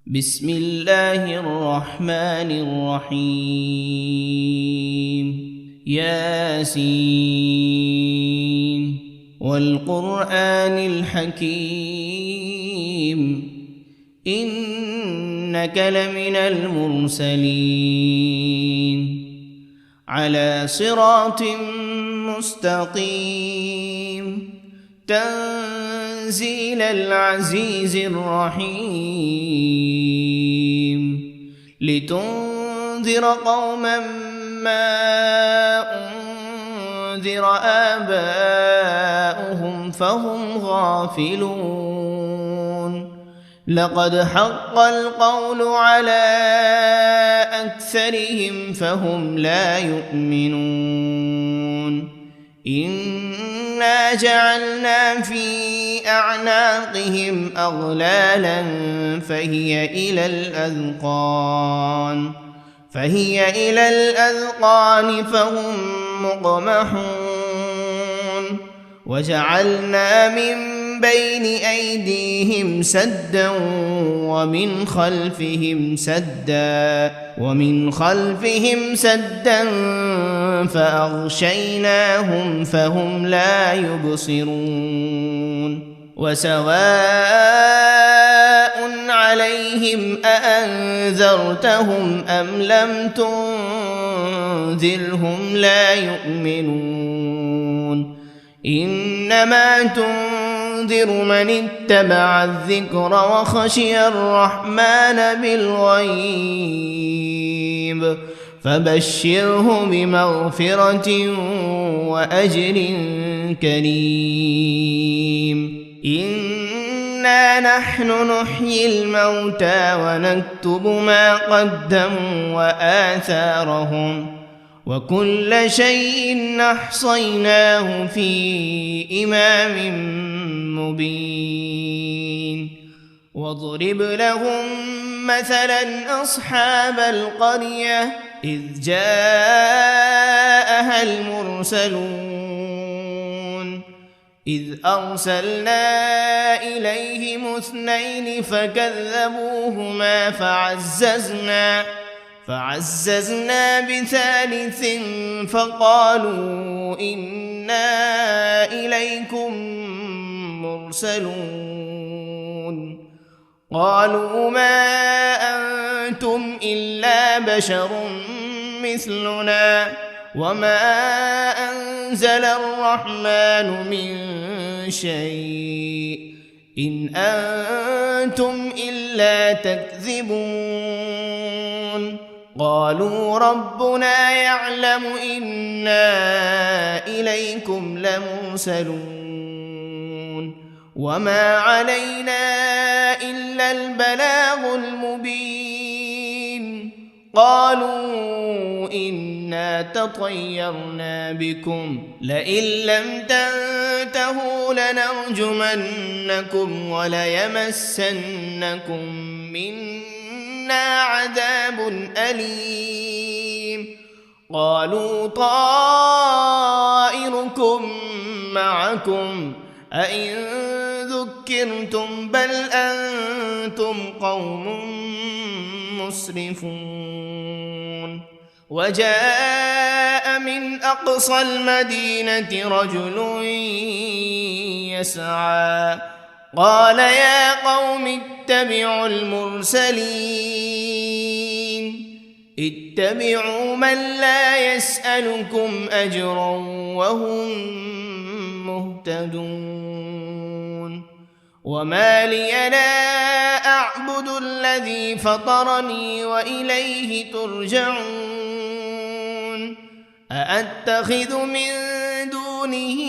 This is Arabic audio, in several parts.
بسم الله الرحمن الرحيم ياسين والقرآن الحكيم إنك لمن المرسلين على صراط مستقيم تنزيل العزيز الرحيم لتنذر قوما ما أنذر آباؤهم فهم غافلون لقد حق القول على أكثرهم فهم لا يؤمنون إنا جعلنا في أعناقهم أغلالا فهي إلى الأذقان فهم مقمحون وجعلنا من بين أيديهم سدا ومن خلفهم سدا فأغشيناهم فهم لا يبصرون وسواء عليهم أأنذرتهم أم لم تنذرهم لا يؤمنون إنما تنذر من اتبع الذكر وخشي الرحمن بالغيب فبشره بمغفرة وأجر كريم إنا نحن نحيي الموتى ونكتب ما قدموا وآثارهم وكل شيء أحصيناه في إمام مبين واضرب لهم مثلا أصحاب القرية إذ جاءها المرسلون إذ أرسلنا إليهم 2 فكذبوهما فعززنا بثالث فقالوا إنا إليكم مرسلون قالوا ما أنتم إلا بشر مثلنا وما أنزل الرحمن من شيء إن أنتم إلا تكذبون قالوا ربنا يعلم إنا إليكم لمرسلون وما علينا إلا البلاغ المبين قالوا إنا تطيرنا بكم لئن لم تنتهوا لنرجمنكم وليمسنكم منا عذاب أليم قالوا طائركم معكم أئن ذكرتم بل أنتم قوم مسرفون وجاء من أقصى المدينة رجل يسعى قال يا قوم اتبعوا المرسلين اتبعوا من لا يسألكم أجرا وهم مهتدون وما لي لا أعبد الذي فطرني وإليه ترجعون أأتخذ من دونه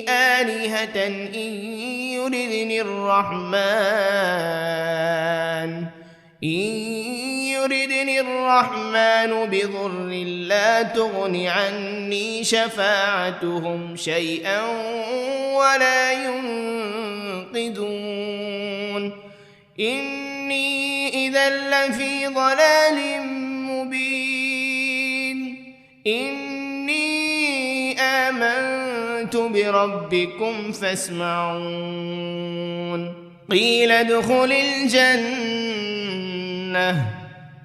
آلهة إن يردني الرحمن بضر لا تغن عني شفاعتهم شيئا ولا ينقذون إني إذا لفي ضلال مبين إني آمنت بربكم فاسمعون قيل ادخل الجنة لأغوينه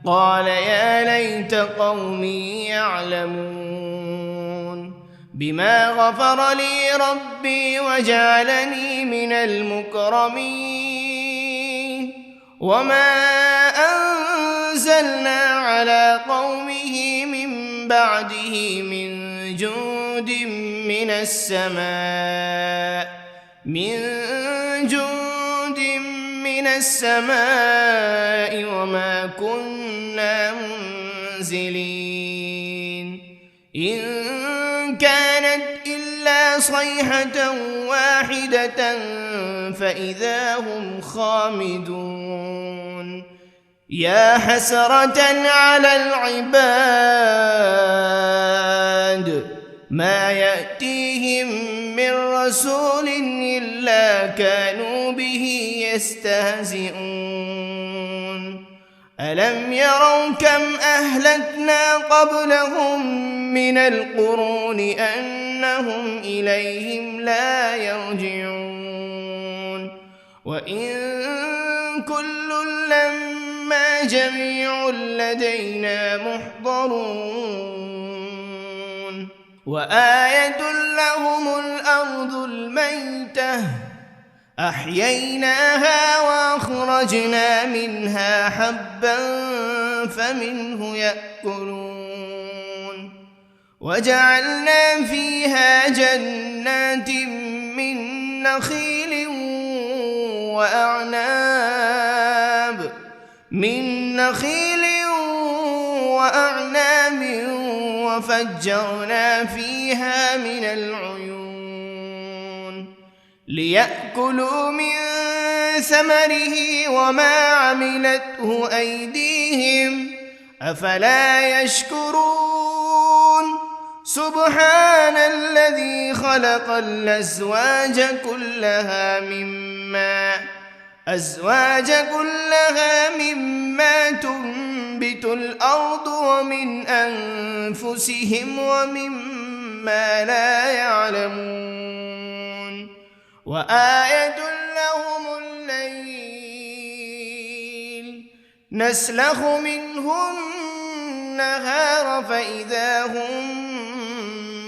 قال يا ليت قومي يعلمون بما غفر لي ربي وجعلني من المكرمين وما أنزلنا على قومه من بعده من جند من السماء وما كنا منزلين إن كانت إلا صيحة واحدة فإذا هم خامدون يا حسرة على العباد ما يأتيهم من رسول إلا كانوا به يستهزئون ألم يروا كم أهلكنا قبلهم من القرون أنهم إليهم لا يرجعون وإن كل لما جميع لدينا محضرون وآية لهم الأرض الميتة أحييناها وأخرجنا منها حبا فمنه يأكلون وجعلنا فيها جنات من نخيل وأعناب وفجرنا فيها من العيون ليأكلوا من ثمره وما عملته أيديهم أفلا يشكرون سبحان الذي خلق الأزواج كلها مما تنبت الأرض ومن أنفسهم ومما لا يعلمون وآية لهم الليل نسلخ منه النهار فإذا هم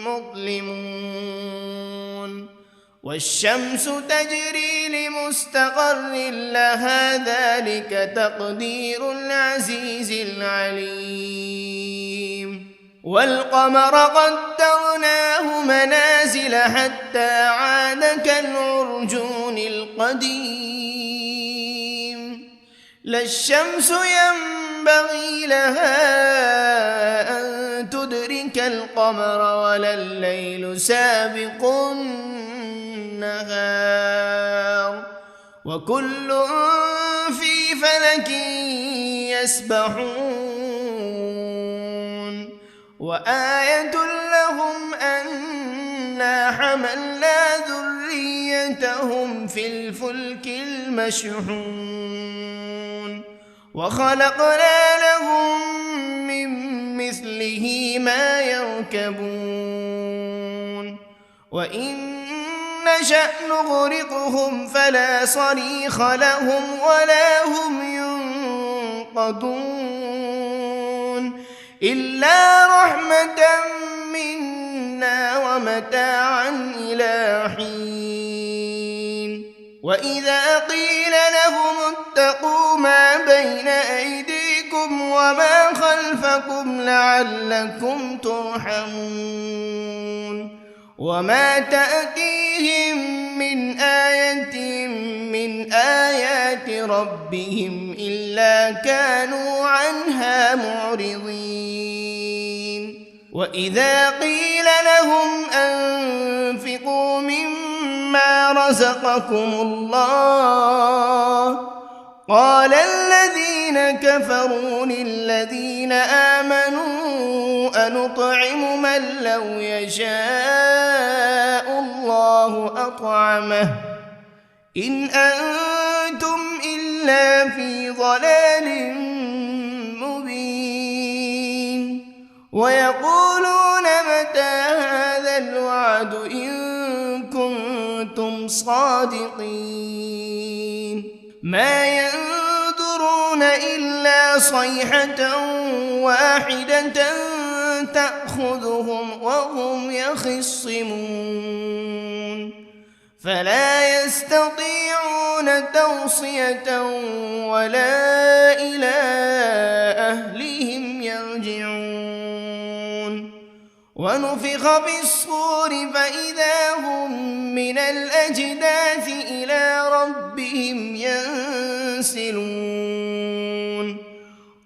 مظلمون والشمس تجري لمستقر لها ذلك تقدير العزيز العليم والقمر قدرناه منازل حتى عاد كالعرجون القديم لا الشمس ينبغي لها أن تدرك القمر ولا الليل سابق النهار وكل في فلك يسبحون وآية لهم أنا حملنا ذريتهم في الفلك المشحون وخلقنا لهم من مثله ما يركبون وإن نشأ نغرقهم فلا صريخ لهم ولا هم ينقذون إلا رحمة منا ومتاعا إلى حين وإذا قيل لهم اتقوا ما بين أيديكم وما خلفكم لعلكم ترحمون وما تأتيهم من آية من آيات ربهم إلا كانوا عنها معرضين وإذا قيل لهم أنفقوا مما رزقكم الله قال الذين كفروا للذين آمنوا أنطعم من لو يشاء الله أطعمه إن أنتم إلا في ضلال مبين ويقولون متى هذا الوعد إن كنتم صادقين ما ينظرون إلا صيحة واحدة تأخذهم وهم يخصمون فلا يستطيعون توصية ولا إلى أهلهم يرجعون ونفخ في الصور فإذا هم من الأجداث إلى ربهم ينسلون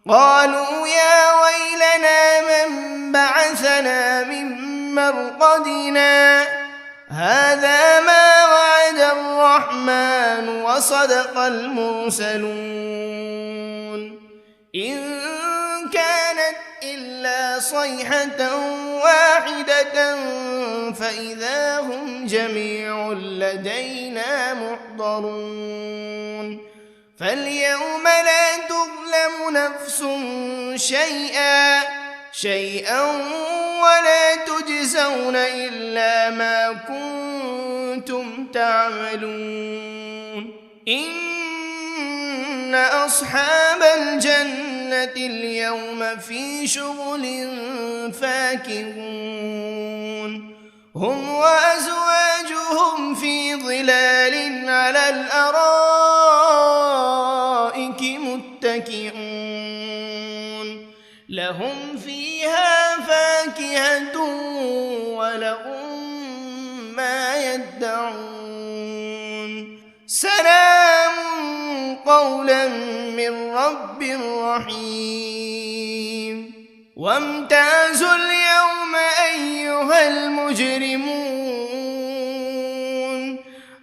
قالوا يا ويلنا من بعثنا من مرقدنا هذا ما وعد الرحمن وصدق المرسلون إن كانت إلا صيحة واحدة فإذا هم جميع لدينا محضرون فاليوم لا تظلم نفس شيئا ولا تجزون إلا ما كنتم تعملون إن أصحاب الجنة اليوم في شغل فاكهون هم وأزواجهم في ظلال على الأرائك متكئون لهم فيها فاكهة ولهم ما يدعون سلام قولا من رب رحيم وامتازوا اليوم أيها المجرمون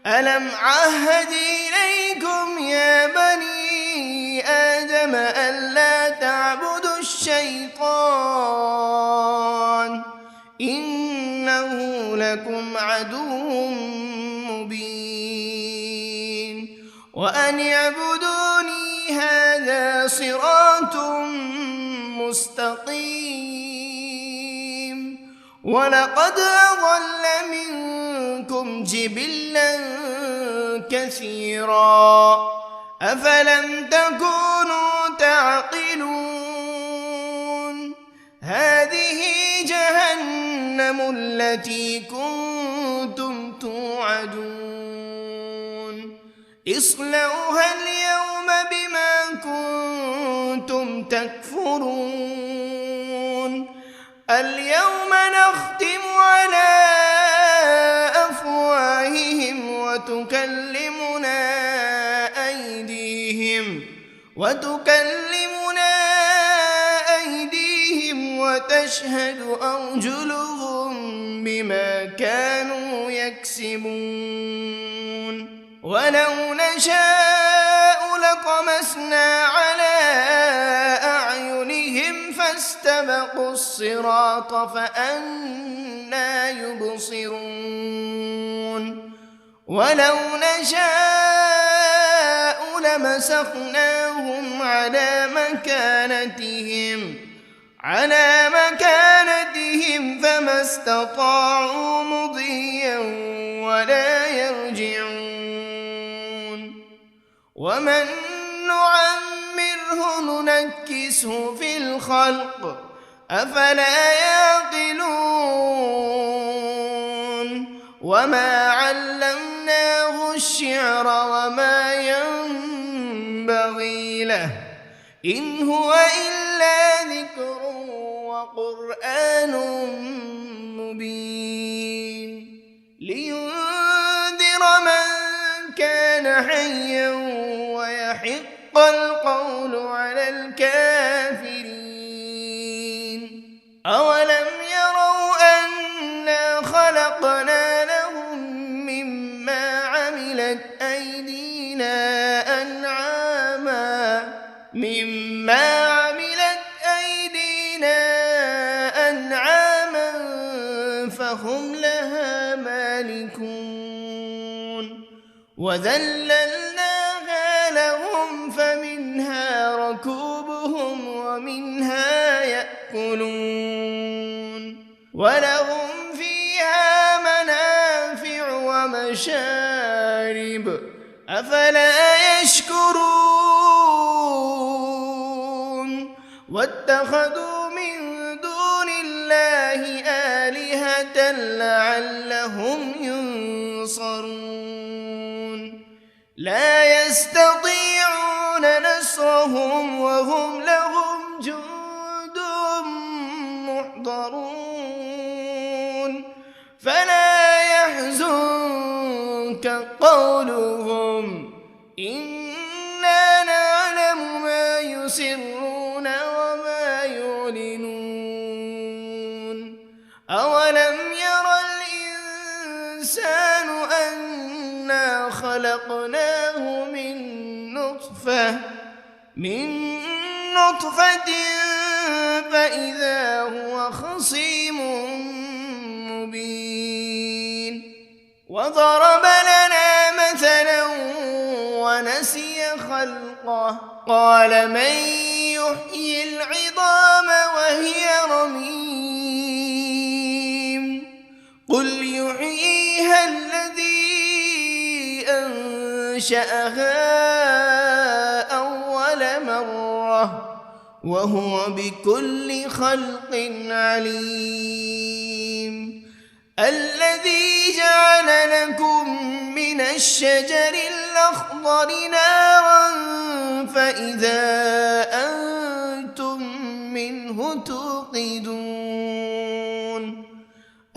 ألم عهد إليكم يا بني آدم ألا تعبدوا الشيطان إنه لكم عدو مبين وأن اعبدوني هذا صراط مستقيم ولقد أضل منكم جبلا كثيرا أفلم تكونوا تعقلون هذه جهنم التي كنتم توعدون اصلوها اليوم بما كنتم تكفرون اليوم نختم على أفواههم وتكلمنا أيديهم وتشهد أرجلهم بما كانوا يكسبون ولو نشاء لطمسنا على أعينهم فاستبقوا الصراط فأنى يبصرون ولو نشاء لمسخناهم على مكانتهم فما استطاعوا مضيا ولا يرجعون ومن نعمره ننكسه في الخلق أفلا يعقلون وما علمناه الشعر وما ينبغي له إن هو إلا ذكر وقرآن مبين لينذر من كان حيا ويحق القول على الكافرين أولم يروا أنا خلقنا لهم مما عملت أيدينا أنعاما فهم لها مالكون وذللناها لهم فمنها ركوبهم ومنها يأكلون ولهم فيها منافع ومشارب أفلا يشكرون واتخذوا من دون الله آلهة لعلهم ينصرون لا يستطيعون نصرهم وهم لهم جند محضرون فلا يحزنك قولهم إنا نعلم ما يسرون وما يعلنون أولم ير الإنسان أنا خلقناه من نطفة فإذا هو خصيم مبين وضرب لنا مثلا ونسي خلقه قال من يحيي العظام وهي رميم قل يحييها الذي أنشأها أول مرة وهو بكل خلق عليم الذي جعل لكم من الشجر الأخضر نارا فإذا أنتم منه توقدون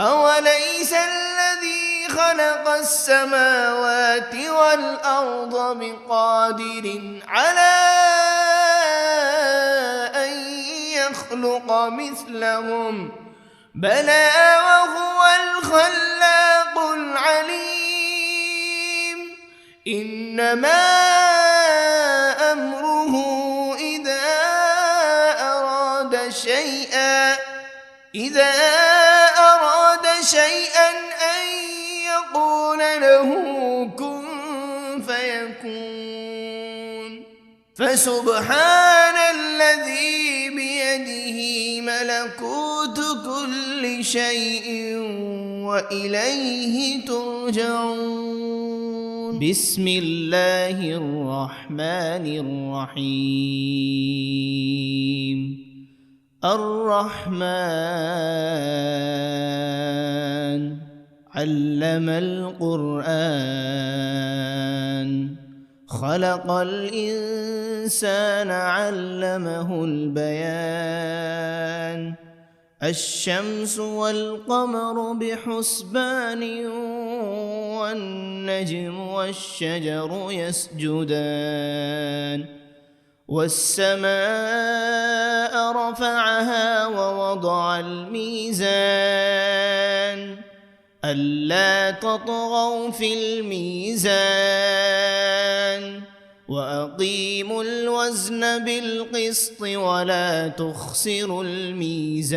أوليس الذي خلق السماوات والأرض بقادر على أن يخلق مثلهم بلى وهو الخلاق العليم إنما أمره إذا أراد شيئا أن يقول له كن فيكون فسبحان الذي بيده ملكوت كل شيء وإليه ترجعون بسم الله الرحمن الرحيم الرحمن علم القرآن خلق الإنسان علمه البيان الشمس والقمر بحسبان والنجم والشجر يسجدان والسماء رفعها ووضع الميزان ألا تطغوا في الميزان وأقيموا الوزن بالقسط ولا تخسروا الميزان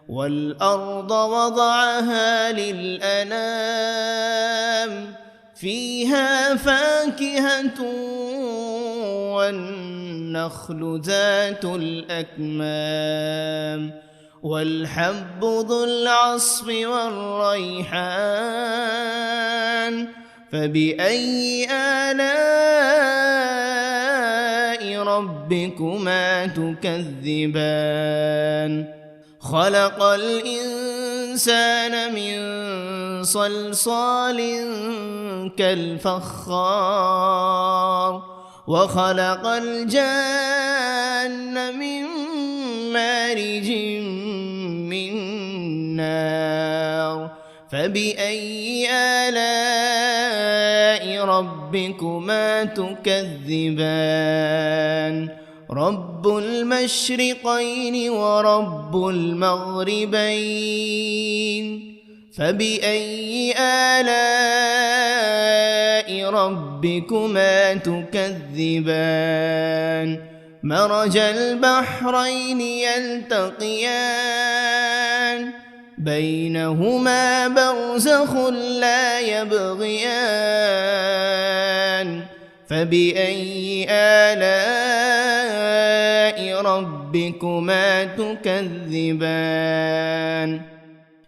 والأرض وضعها للأنام فيها فاكهة والنخل ذات الأكمام والحب ذو العصف والريحان فبأي آلاء ربكما تكذبان خلق الإنسان من صلصال كالفخار وخلق الجان من مارج من نار فبأي آلاء ربكما تكذبان رب المشرقين ورب المغربين فبأي آلاء ربكما تكذبان مرج البحرين يلتقيان بينهما برزخ لا يبغيان فبأي آلاء ربكما تكذبان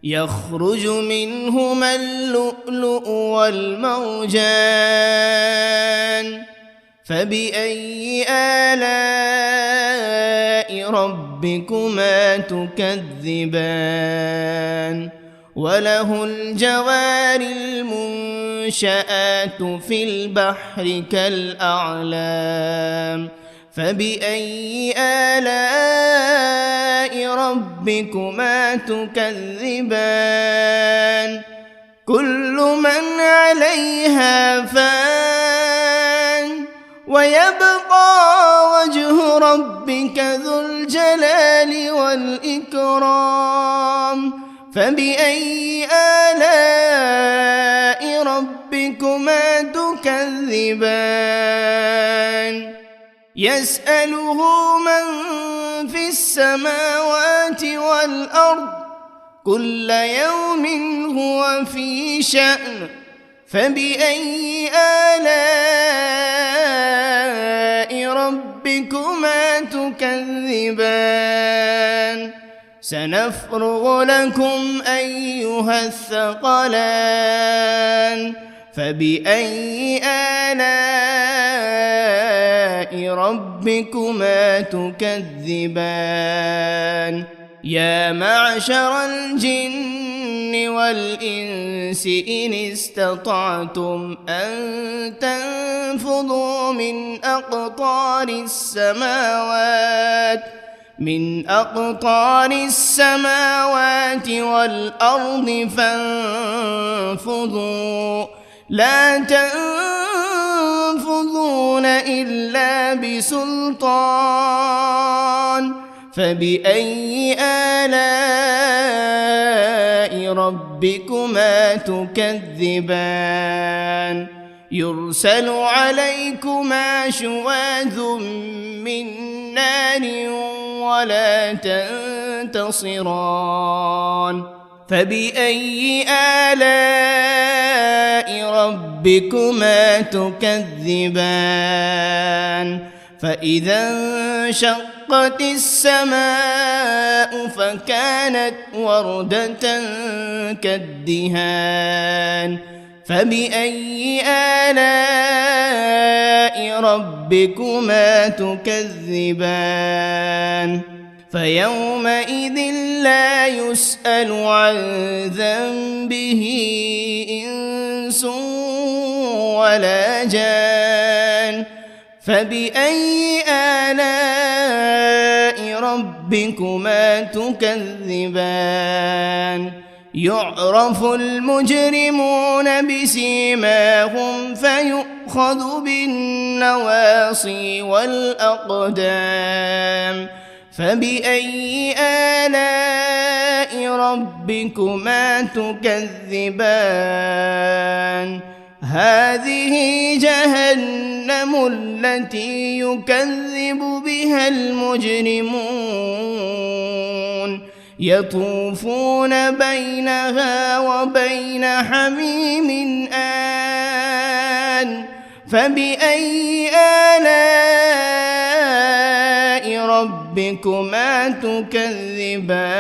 يخرج منهما اللؤلؤ والمرجان فبأي آلاء ربكما تكذبان وله الجوار المنشآت في البحر كالأعلام فبأي آلاء ربكما تكذبان كل من عليها فان ويبقى وجه ربك ذو الجلال والإكرام فبأي آلاء ربكما تكذبان يسأله من في السماوات والأرض كل يوم هو في شأن فبأي آلاء ربكما تكذبان سنفرغ لكم أيها الثقلان فبأي آلاء ربكما تكذبان يا معشر الجن والإنس إن استطعتم أن تنفذوا من أقطار السماوات والأرض فانفذوا لا تنفذون إلا بسلطان فبأي آلاء ربكما تكذبان يرسل عليكما شواذ من نار ولا تنتصران فبأي آلاء ربكما تكذبان فإذا انشقت السماء فكانت وردة كالدهان فبأي آلاء ربكما تكذبان فيومئذ لا يسأل عن ذنبه إنس ولا جان فبأي آلاء ربكما تكذبان يعرف المجرمون بسيماهم فيؤخذ بالنواصي والأقدام فبأي آلاء ربكما تكذبان هذه جهنم التي يكذب بها المجرمون يطوفون بينها وبين حميم آن فبأي آلاء ربكما تكذبان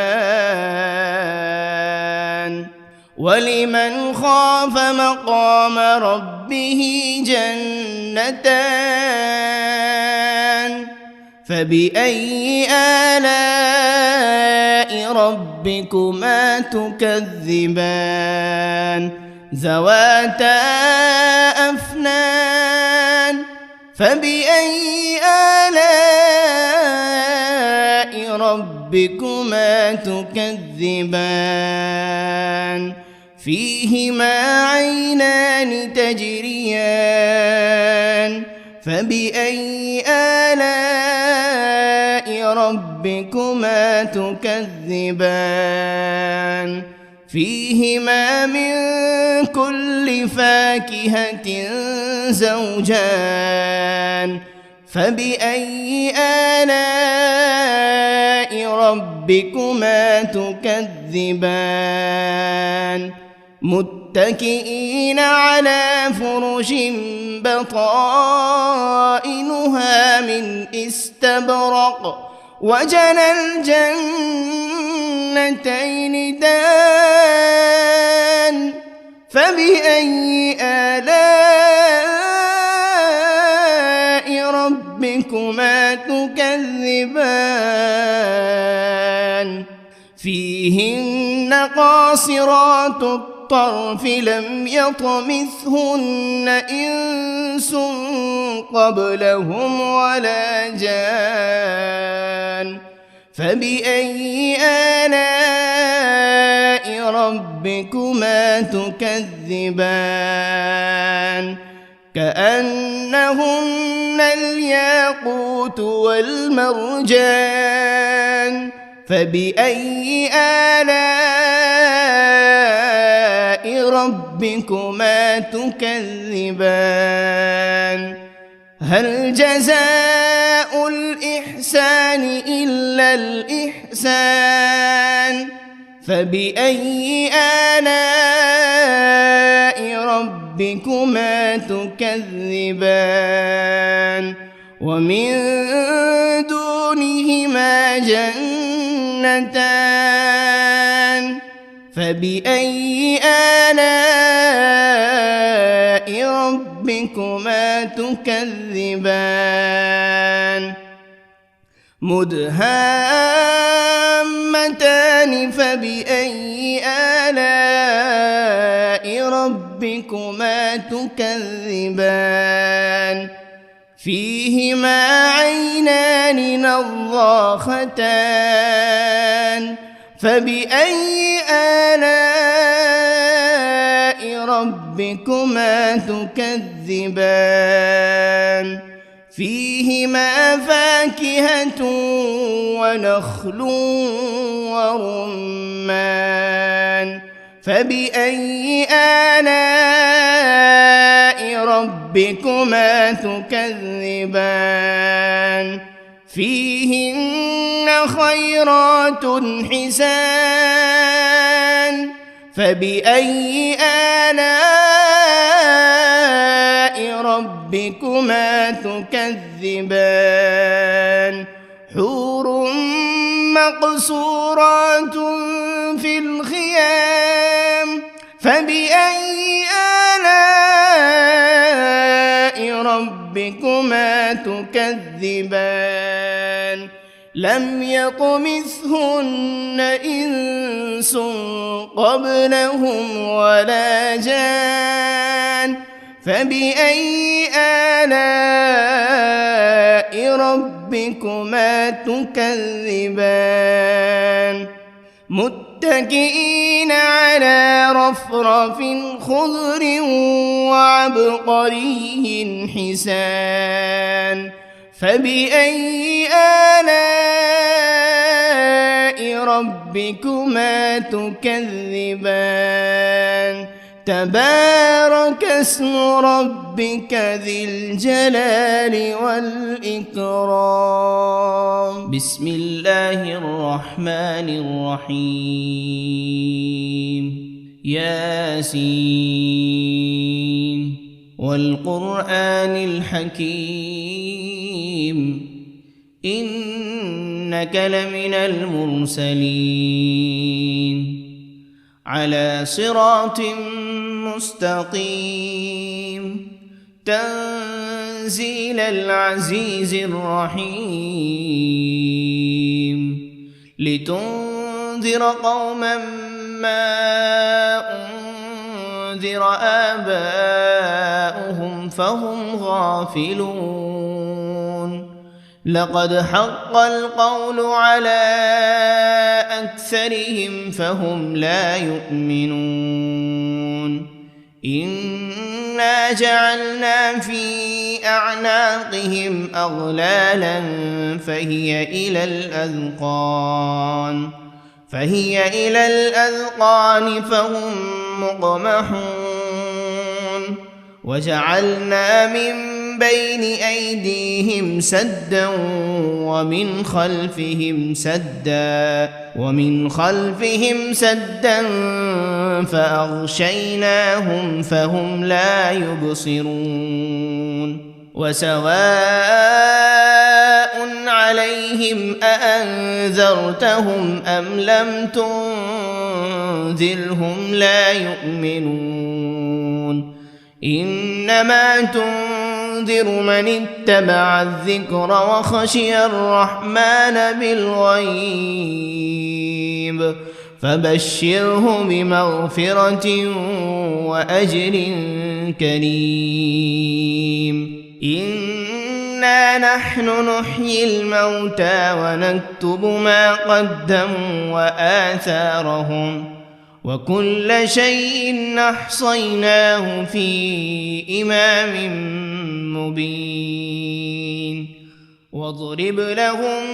ولمن خاف مقام ربه جنتان فبأي آلاء ربكما تكذبان ذواتا أفنان فبأي آلاء ربكما تكذبان فيهما عينان تجريان فبأي آلاء ربكما تكذبان فيهما من كل فاكهة زوجان فبأي آلاء ربكما تكذبان متكئين على فرش بطائنها من استبرق وجنى الجنتين دان فبأي آلاء تكذبان فيهن قاصرات الطرف لم يطمثهن إنس قبلهم ولا جان فبأي آلاء ربكما تكذبان كأنهن الياقوت والمرجان فبأي آلاء ربكما تكذبان هل جزاء الإحسان إلا الإحسان فبأي آلاء ربكما تكذبان ومن دونهما جنتان فبأي آلاء ربكما تكذبان مدهامتان فبأي آلاء ربكما تكذبان فيهما عينان نضاختان فبأي آلاء ربكما تكذبان فيهما فاكهة ونخل ورمان فبأي آلاء ربكما تكذبان فيهن خيرات حسان فبأي آلاء ربكما تكذبان حور مقصورات في الخيام فبأي آلاء ربكما تكذبان لم يطمثهن إنس قبلهم ولا جان فبأي آلاء ربكما تكذبان متكئين على رفرف خضر وعبقري حسان فبأي آلاء ربكما تكذبان تبارك اسم ربك ذي الجلال والإكرام بسم الله الرحمن الرحيم ياسين والقرآن الحكيم إنك لمن المرسلين على صراط مستقيم تنزيل العزيز الرحيم لتنذر قوما ما أنذر آباؤهم فهم غافلون لقد حق القول على أكثرهم فهم لا يؤمنون إنا جعلنا في أعناقهم أغلالا فهي إلى الأذقان فهم مقمحون وجعلنا من بين أيديهم سدا ومن خلفهم سدا فأغشيناهم فهم لا يبصرون وسواء عليهم أأنذرتهم أم لم تنذرهم لا يؤمنون إنما تنذر تنذر من اتبع الذكر وخشي الرحمن بالغيب فبشره بمغفرة وأجر كريم إنا نحن نحيي الموتى ونكتب ما قدموا وآثارهم وكل شيء أحصيناه في إمام مبين واضرب لهم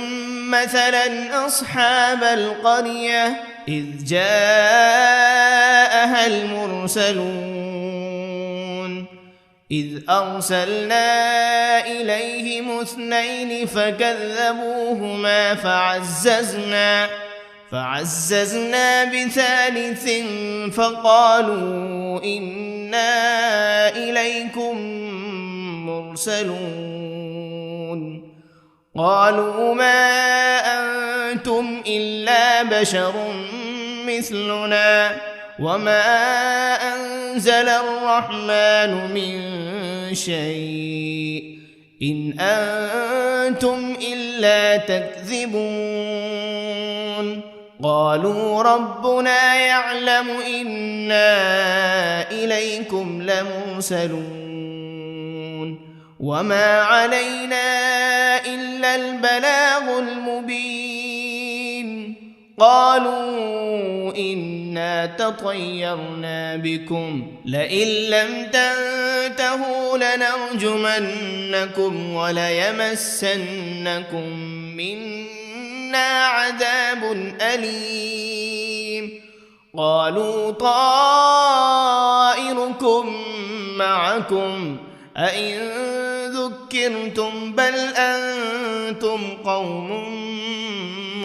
مثلا أصحاب القرية إذ جاءها المرسلون إذ أرسلنا إليهم 2 فكذبوهما فعززنا بثالث فقالوا إنا إليكم مرسلون قالوا ما أنتم إلا بشر مثلنا وما أنزل الرحمن من شيء إن أنتم إلا تكذبون قالوا ربنا يعلم إنا إليكم لمرسلون وما علينا إلا البلاغ المبين قالوا إنا تطيرنا بكم لئن لم تنتهوا لنرجمنكم وليمسنكم منا عذاب أليم قالوا طائركم معكم أئن ذكرتم بل أنتم قوم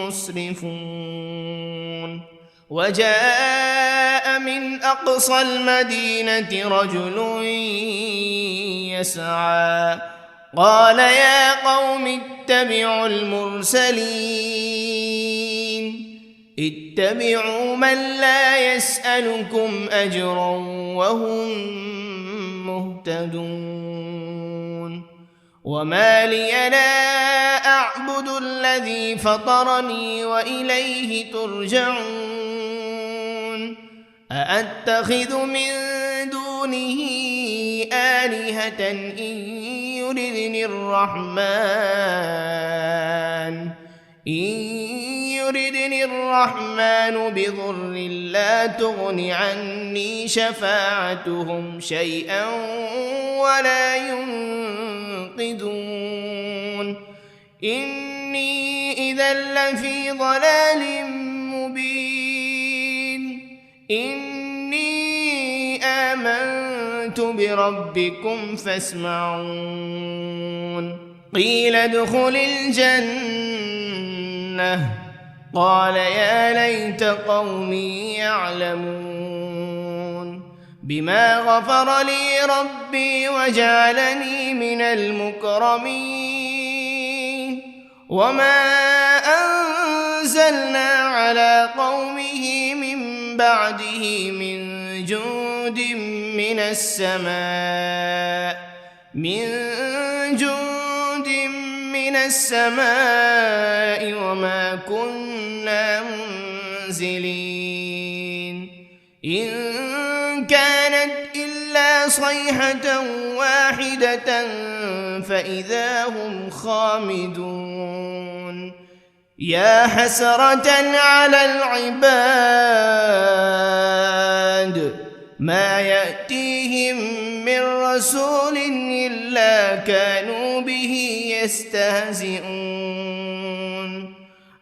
مسرفون وجاء من أقصى المدينة رجل يسعى قال يا قوم اتبعوا المرسلين اتبعوا من لا يسألكم أجرا وهم مهتدون وما لي لا أعبد الذي فطرني وإليه ترجعون أأتخذ من دونه آلهة إن يردني الرحمن بضر لا تغن عني شفاعتهم شيئا ولا ينقذون إني إذا لفي ضلال مبين إني آمنت بربكم فاسمعون قيل ادخل الجنة قال يا ليت قومي يعلمون بما غفر لي ربي وجعلني من المكرمين وما أنزلنا على قومه من بعده من جند من السماء وما كنا منزلين إن كانت إلا صيحة واحدة فإذا هم خامدون يا حسرة على العباد ما يأتيهم من رسول إلا كانوا به يستهزئون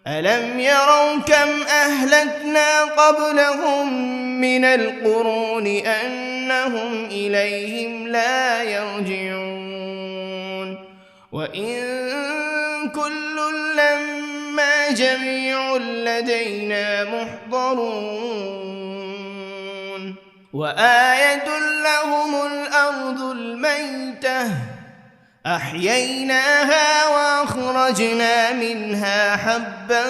ألم يروا كم أهلكنا قبلهم من القرون أنهم إليهم لا يرجعون وإن كل لما جميع لدينا محضرون وآية لهم الأرض الميتة أحييناها وأخرجنا منها حبا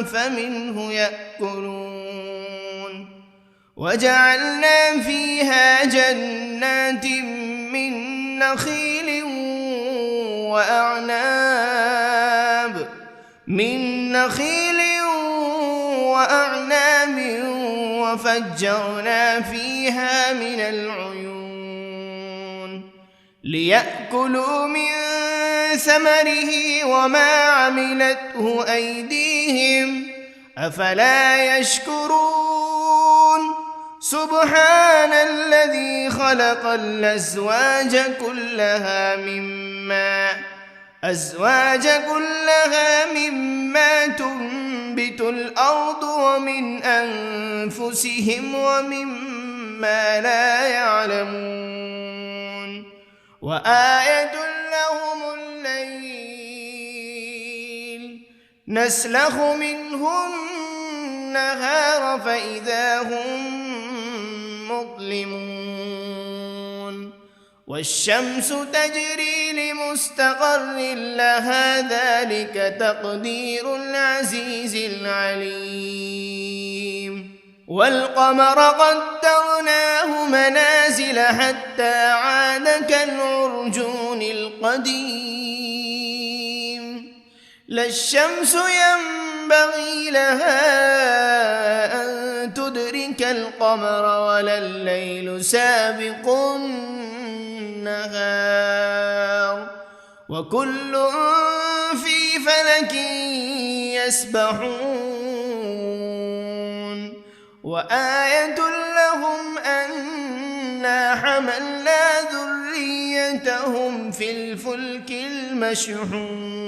فمنه يأكلون وجعلنا فيها جنات من نخيل وأعناب وفجرنا فيها من العيون ليأكلوا من ثمره وما عملته أيديهم أفلا يشكرون سبحان الذي خلق الأزواج كلها مما تنبت الأرض ومن أنفسهم ومما لا يعلمون وآية لهم الليل نسلخ منه النهار فإذا هم مظلمون والشمس تجري لمستقر لها ذلك تقدير العزيز العليم والقمر قدرناه منازل حتى عاد كالعرجون القديم لا الشمس ينبغي لها أن تدرك القمر ولا الليل سابق النهار وكل في فلك يسبحون وآية لهم أنا حملنا ذريتهم في الفلك المشحون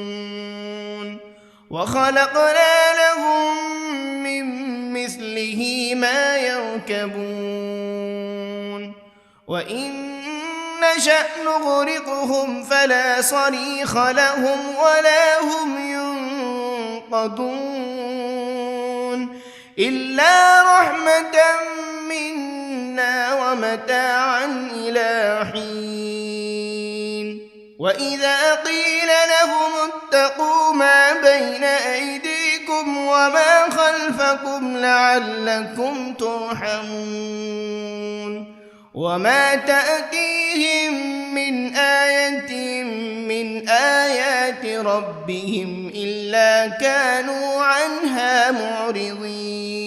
وخلقنا لهم من مثله ما يركبون وإن نشأ نغرقهم فلا صريخ لهم ولا هم ينقذون إلا رحمة منا ومتاعا إلى حين وإذا قيل لهم اتقوا ما بين أيديكم وما خلفكم لعلكم ترحمون وما تأتيهم من آية من آيات ربهم إلا كانوا عنها معرضين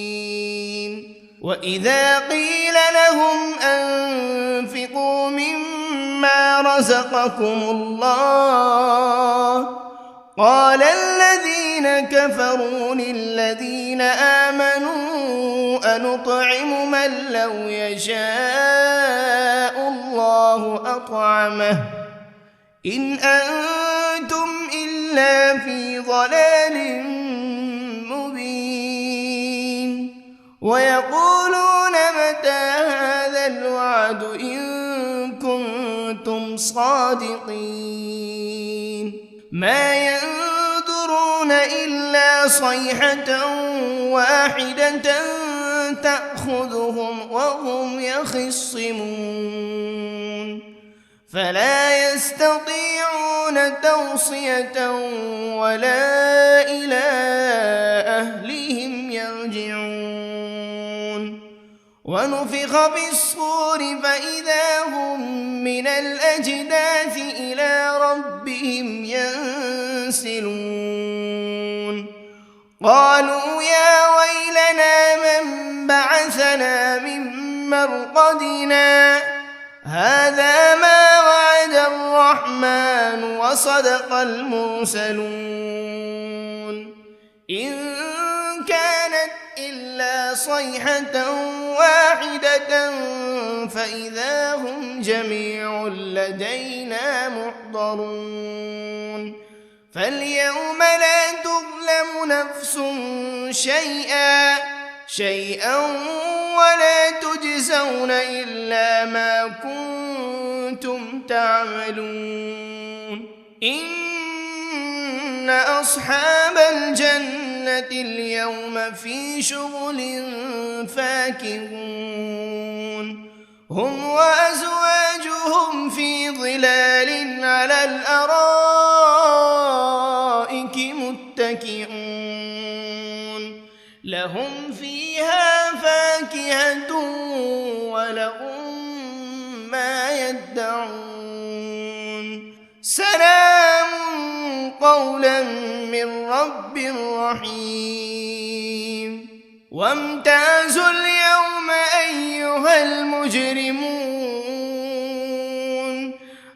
وإذا قيل لهم أنفقوا مما رزقكم الله قال الذين كفروا للذين آمنوا أنطعم من لو يشاء الله أطعمه إن أنتم إلا في ضلال مبين ويقولون متى هذا الوعد إن كنتم صادقين ما ينظرون إلا صيحة واحدة تأخذهم وهم يخصمون فلا يستطيعون توصية ولا إلى أهلهم يرجعون ونفخ بالصور فإذا هم من الأجداث إلى ربهم ينسلون قالوا يا ويلنا من بعثنا من مرقدنا هذا ما وعد الرحمن وصدق المرسلون إن كانت إلا صيحة واحدة فإذا هم جميع لدينا محضرون فاليوم لا تظلم نفس شيئا ولا تجزون إلا ما كنتم تعملون إن أصحاب الجنة اليوم في شغل فاكهون هم وأزواجهم في ظلال على الأرائك متكئون لهم فيها فاكهة ولهم ما ما يدعون سلام قولا من رب رحيم وامتازوا اليوم أيها المجرمون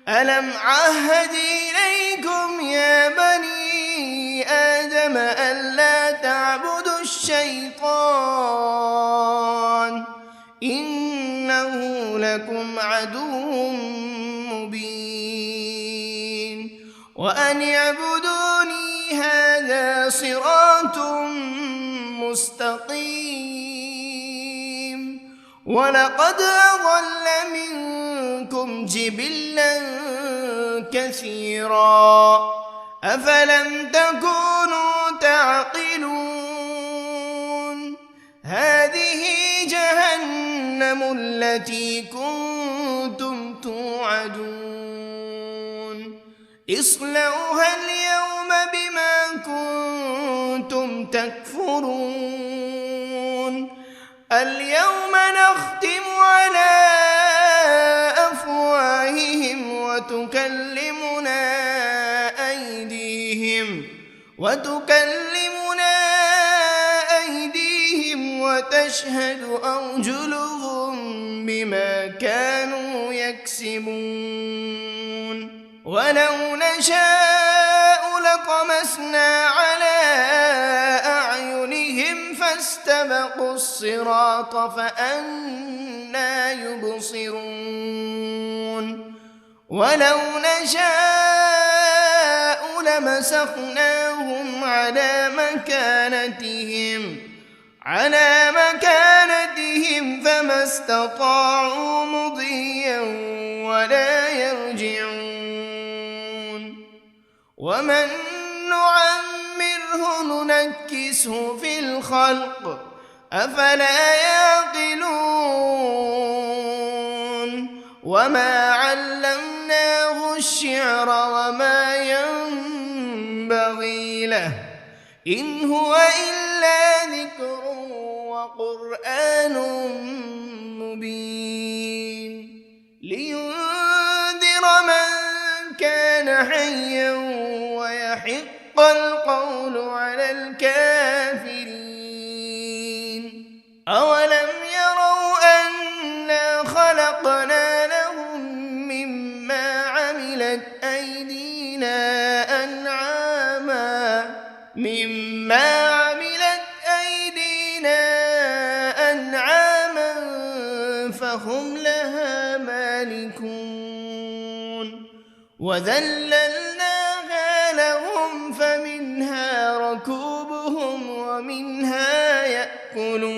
ألم عهد إليكم يا بني آدم ألا تعبدوا الشيطان إنه لكم عدو مبين وأن اعبدوني هذا صراط مستقيم ولقد أضل منكم جبلا كثيرا أفلم تكونوا تعقلون هذه جهنم التي كنتم توعدون اصلوها اليوم بما كنتم تكفرون اليوم نختم على أفواههم وتكلمنا أيديهم وتشهد أرجلهم بما كانوا يكسبون ولو نشاء لطمسنا على أعينهم فاستبقوا الصراط فأنى يبصرون ولو نشاء لمسخناهم على مكانتهم فما استطاعوا مضيا ولا يرجعون ومن نعمره ننكسه في الخلق أفلا يعقلون وما علمناه الشعر وما ينبغي له إن هو إلا ذكر وقرآن مبين لينذر من كان حيا ويحق القول على الكافرين أولم يروا أنا خلقنا لهم مما عملت أيدينا أنعاما فهم لها مالكون وذللناها لهم فمنها ركوبهم ومنها يأكلون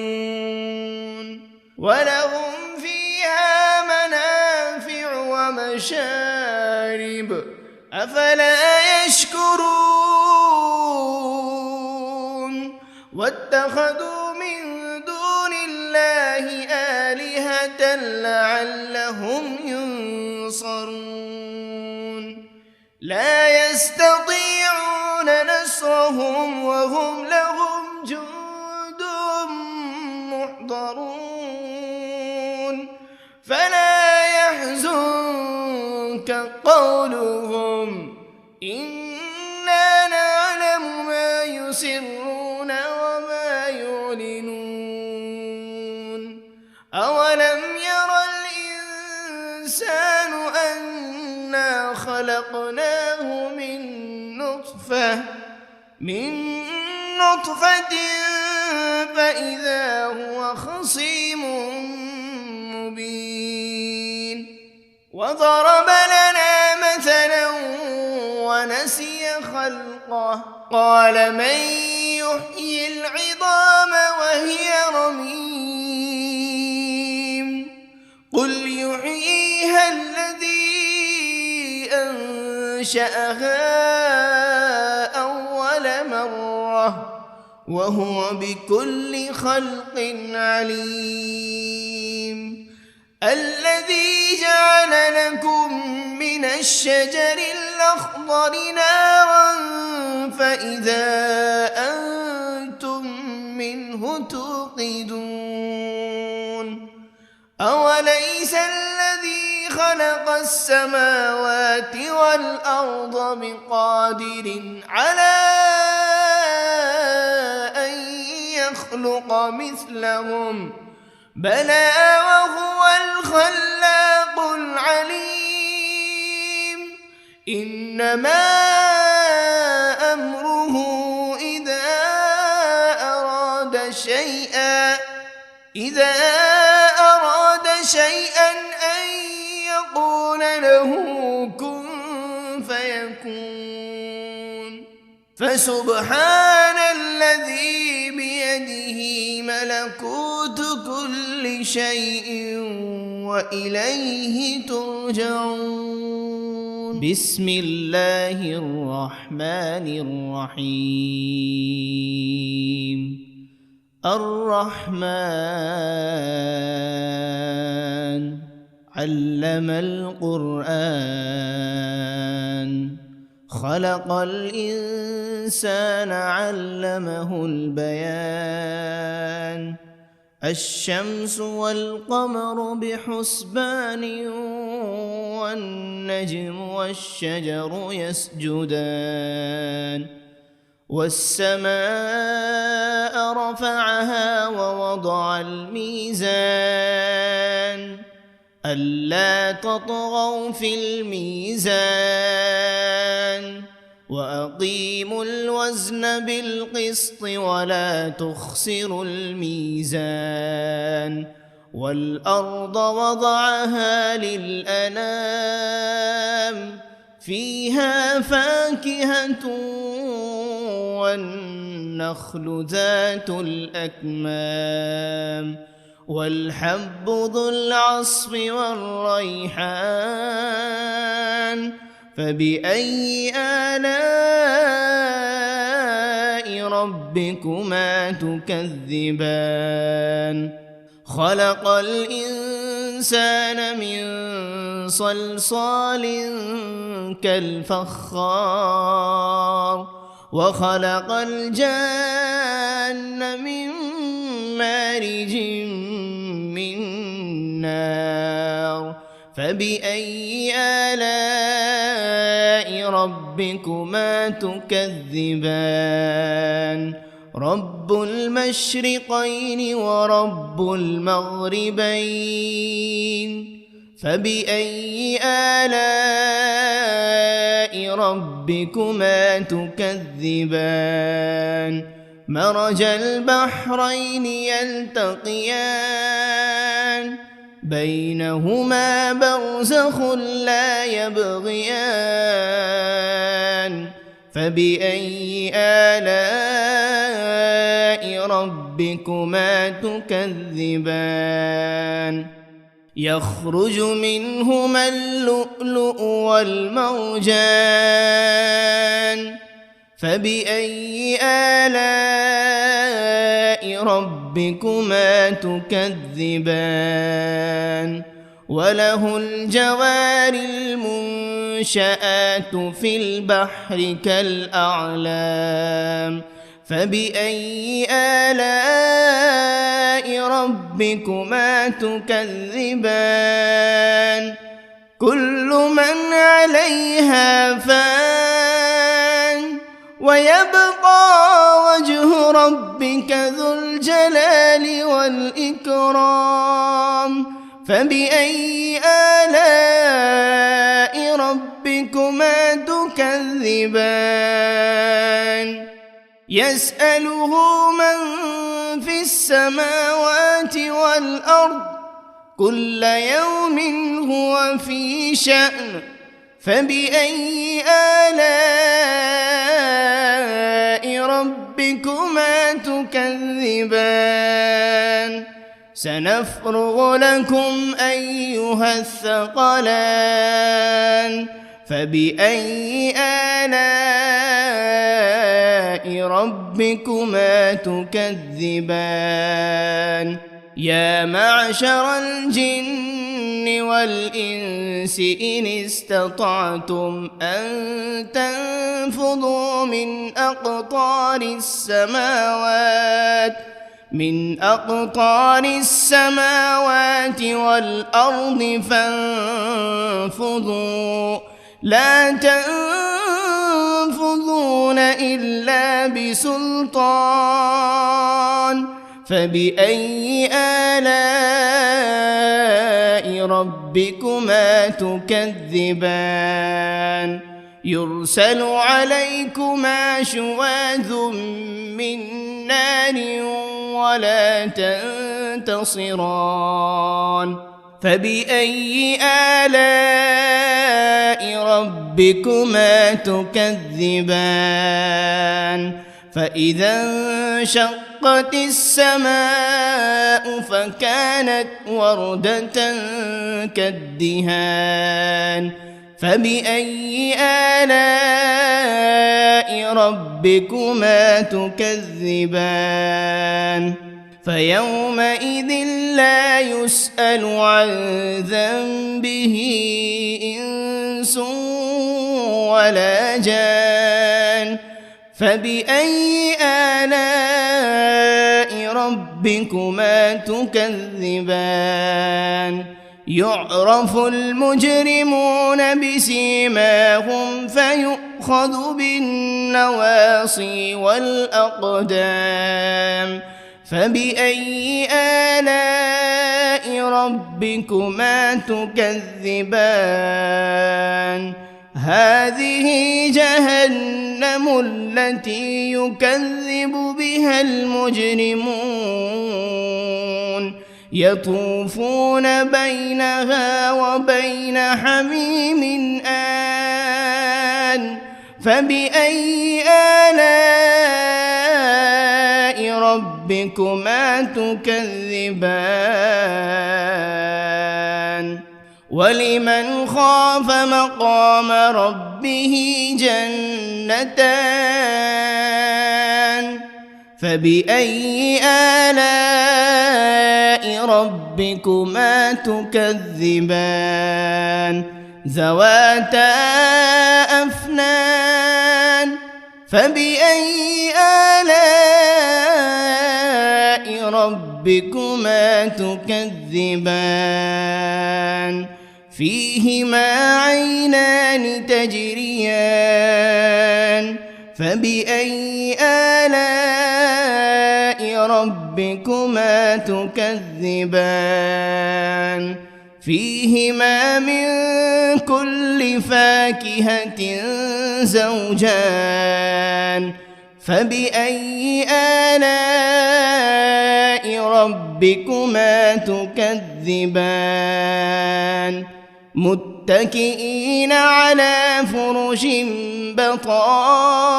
ولهم فيها منافع ومشارب أفلا يشكرون واتخذوا من دون الله آلهة لعلهم ينصرون لا يستطيعون نصرهم وهم لهم جند محضرون فلا يحزنك قولهم إنا نعلم ما يسرون وما يعلنون أولم ير الإنسان أنا خلقناه من نطفة فإذا هو خصيم مبين وضرب لنا مثلا ونسي خلقه قال من يحيي العظام وهي رميم قل يحييها الذي أنشأها أول مرة وهو بكل خلق عليم الذي جعل لكم من الشجر الأخضر نارا فإذا أنتم منه توقدون أوليس الذي خلق السماوات والأرض بقادر على أن يخلق مثلهم بلى وهو الخلاق العليم إنما أمره إذا أراد شيئا أن يقول له كن فيكون فسبحان الذي بيده ملكوت كل شيء وإليه ترجعون بسم الله الرحمن الرحيم الرحمن علم القرآن خلق الإنسان علمه البيان الشمس والقمر بحسبان والنجم والشجر يسجدان والسماء رفعها ووضع الميزان ألا تطغوا في الميزان وأقيموا الوزن بالقسط ولا تخسروا الميزان والأرض وضعها للأنام فيها فاكهة والنخل ذات الأكمام والحب ذو العصف والريحان فبأي آلاء ربكما تكذبان خلق الإنسان من صلصال كالفخار وخلق الجان من مارج من نار فبأي آلاء ربكما تكذبان رب المشرقين ورب المغربين فبأي آلاء ربكما تكذبان مرج البحرين يلتقيان بينهما برزخ لا يبغيان فبأي آلاء ربكما تكذبان يخرج منهما اللؤلؤ والمرجان فبأي آلاء ربكما تكذبان وله الجوار المنشآت في البحر كالأعلام فبأي آلاء ربكما تكذبان كل من عليها فان ويبقى وجه ربك ذو الجلال والإكرام فبأي آلاء ربكما تكذبان يسأله من في السماوات والأرض كل يوم هو في شأن فبأي آلاء ربكما تكذبان سنفرغ لكم أيها الثقلان فبأي آلاء ربكما تكذبان يا معشر الجن والإنس إن استطعتم أن تنفذوا من أقطار السماوات من أقطار السماوات والأرض فانفضوا لا تنفذون إلا بسلطان فبأي آلاء ربكما تكذبان يرسل عليكما شواذ من نار ولا تنتصران فبأي آلاء ربكما تكذبان فإذا انشقت السماء فكانت وردة كالدهان فبأي آلاء ربكما تكذبان فيومئذ لا يسأل عن ذنبه إنس ولا جان فبأي آلاء ربكما تكذبان يعرف المجرمون بسيماهم فيؤخذ بالنواصي والأقدام فبأي آلاء ربكما تكذبان هذه جهنم التي يكذب بها المجرمون يطوفون بينها وبين حميم آن فبأي آلاء ربكما تكذبان ولمن خاف مقام ربه جنتان فبأي آلاء ربكما تكذبان ذواتا أفنان فبأي آلاء ربكما تكذبان فيهما عينان تجريان فبأي آلاء ربكما تكذبان فيهما من كل فاكهة زوجان فبأي آلاء ربكما تكذبان متكئين على فرش بطائنها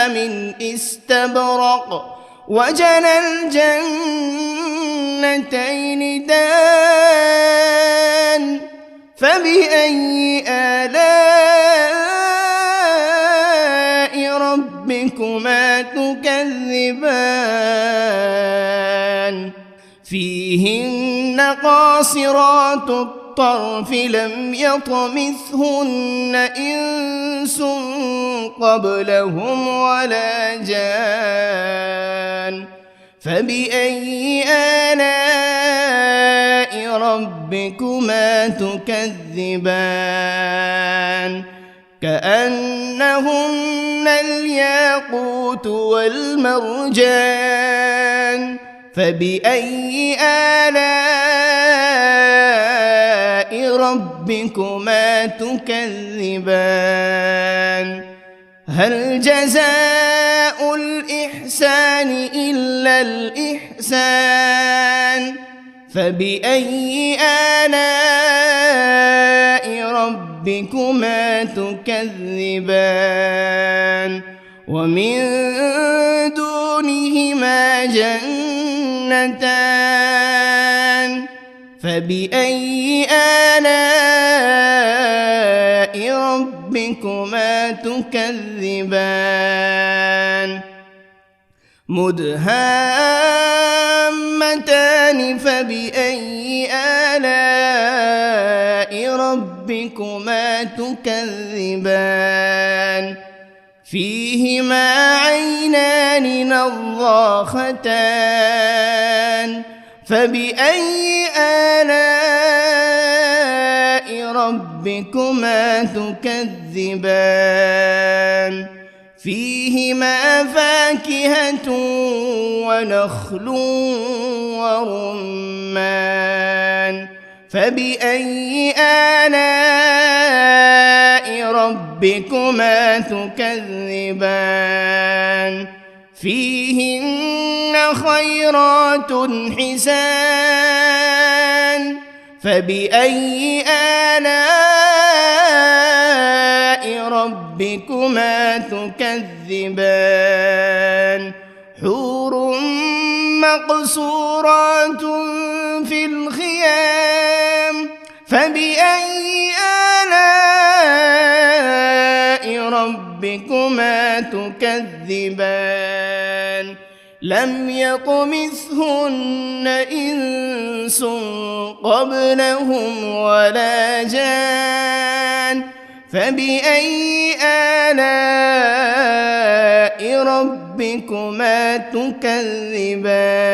من استبرق وجنى الجنتين دان فبأي آلاء ربكما تكذبان فيهن قاصرات الطرف لم يطمثهن إنس قبلهم ولا جان فبأي آلاء ربكما تكذبان كأنهن الياقوت والمرجان فبأي آلاء ربكما تكذبان هل جزاء الإحسان إلا الإحسان فبأي آلاء ربكما تكذبان ومن دونهما جنتان فبأي آلاء ربكما تكذبان مدهامتان فبأي آلاء ربكما تكذبان فيهما عينان نضاختان فبأي آلاء ربكما تكذبان فيهما فاكهة ونخل ورمان فبأي آلاء ربكما تكذبان فيهن خيرات حسان فبأي آلاء ربكما تكذبان حور مقصورات في الخيام فبأي آلاء ربكما تكذبان لم يطمثهن إنس قبلهم ولا جان فبأي آلاء ربكما تكذبان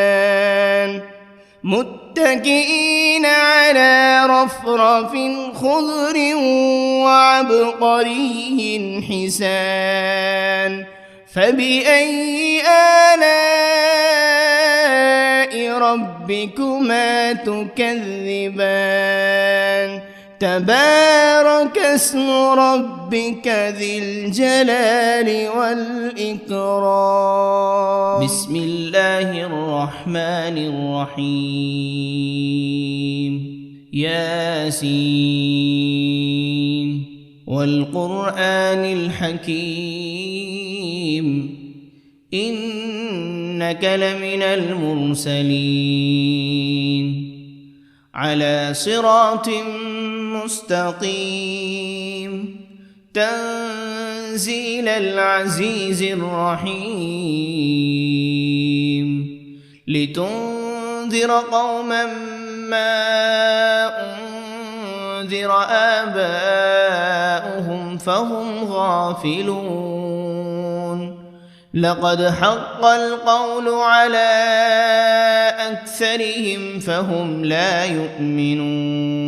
متكئين على رفرف خضر وعبقري حسان فبأي آلاء ربكما تكذبان تبارك اسم ربك ذي الجلال والإكرام بسم الله الرحمن الرحيم ياسين والقرآن الحكيم إنك لمن المرسلين على صراط مستقيم تنزيل العزيز الرحيم لتنذر قوما ما أنذر آباؤهم فهم غافلون لقد حق القول على أكثرهم فهم لا يؤمنون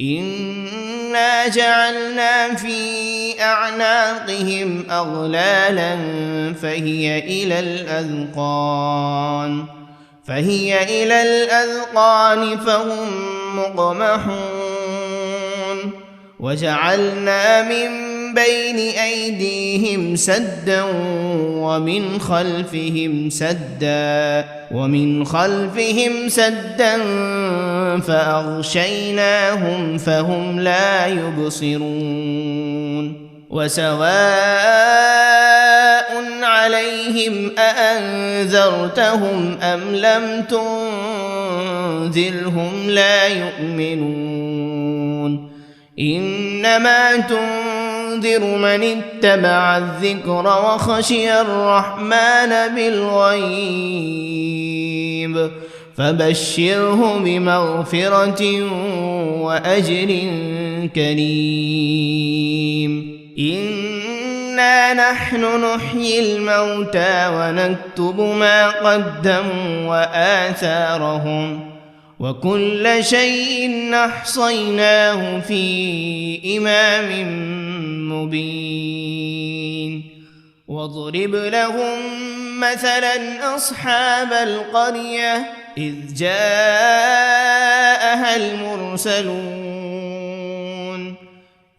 إنا جعلنا في أعناقهم أغلالا فهي إلى الأذقان فهم مقمحون وجعلنا من بين أيديهم سدا ومن خلفهم سدا فأغشيناهم فهم لا يبصرون وسواء عليهم أأنذرتهم أم لم تنذرهم لا يؤمنون إنما تنذر من اتبع الذكر وخشي الرحمن بالغيب فبشره بمغفرة وأجر كريم إنا نحن نحيي الموتى ونكتب ما قدموا وآثارهم وكل شيء أحصيناه في إمام مبين واضرب لهم مثلا أصحاب القرية إذ جاءها المرسلون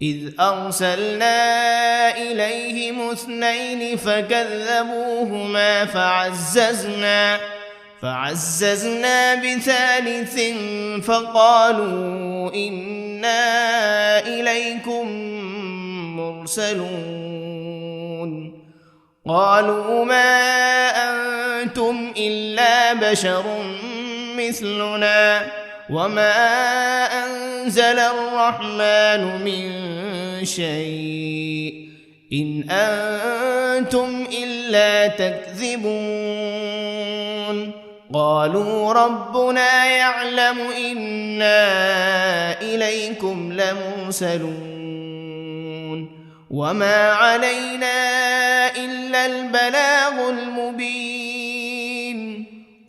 إذ أرسلنا إليهم 2 فكذبوهما فعززنا ب3 فقالوا إنا إليكم مرسلون قالوا ما أنتم إلا بشر مثلنا وما أنزل الرحمن من شيء إن أنتم إلا تكذبون قالوا ربنا يعلم إنا إليكم لمرسلون وما علينا إلا البلاغ المبين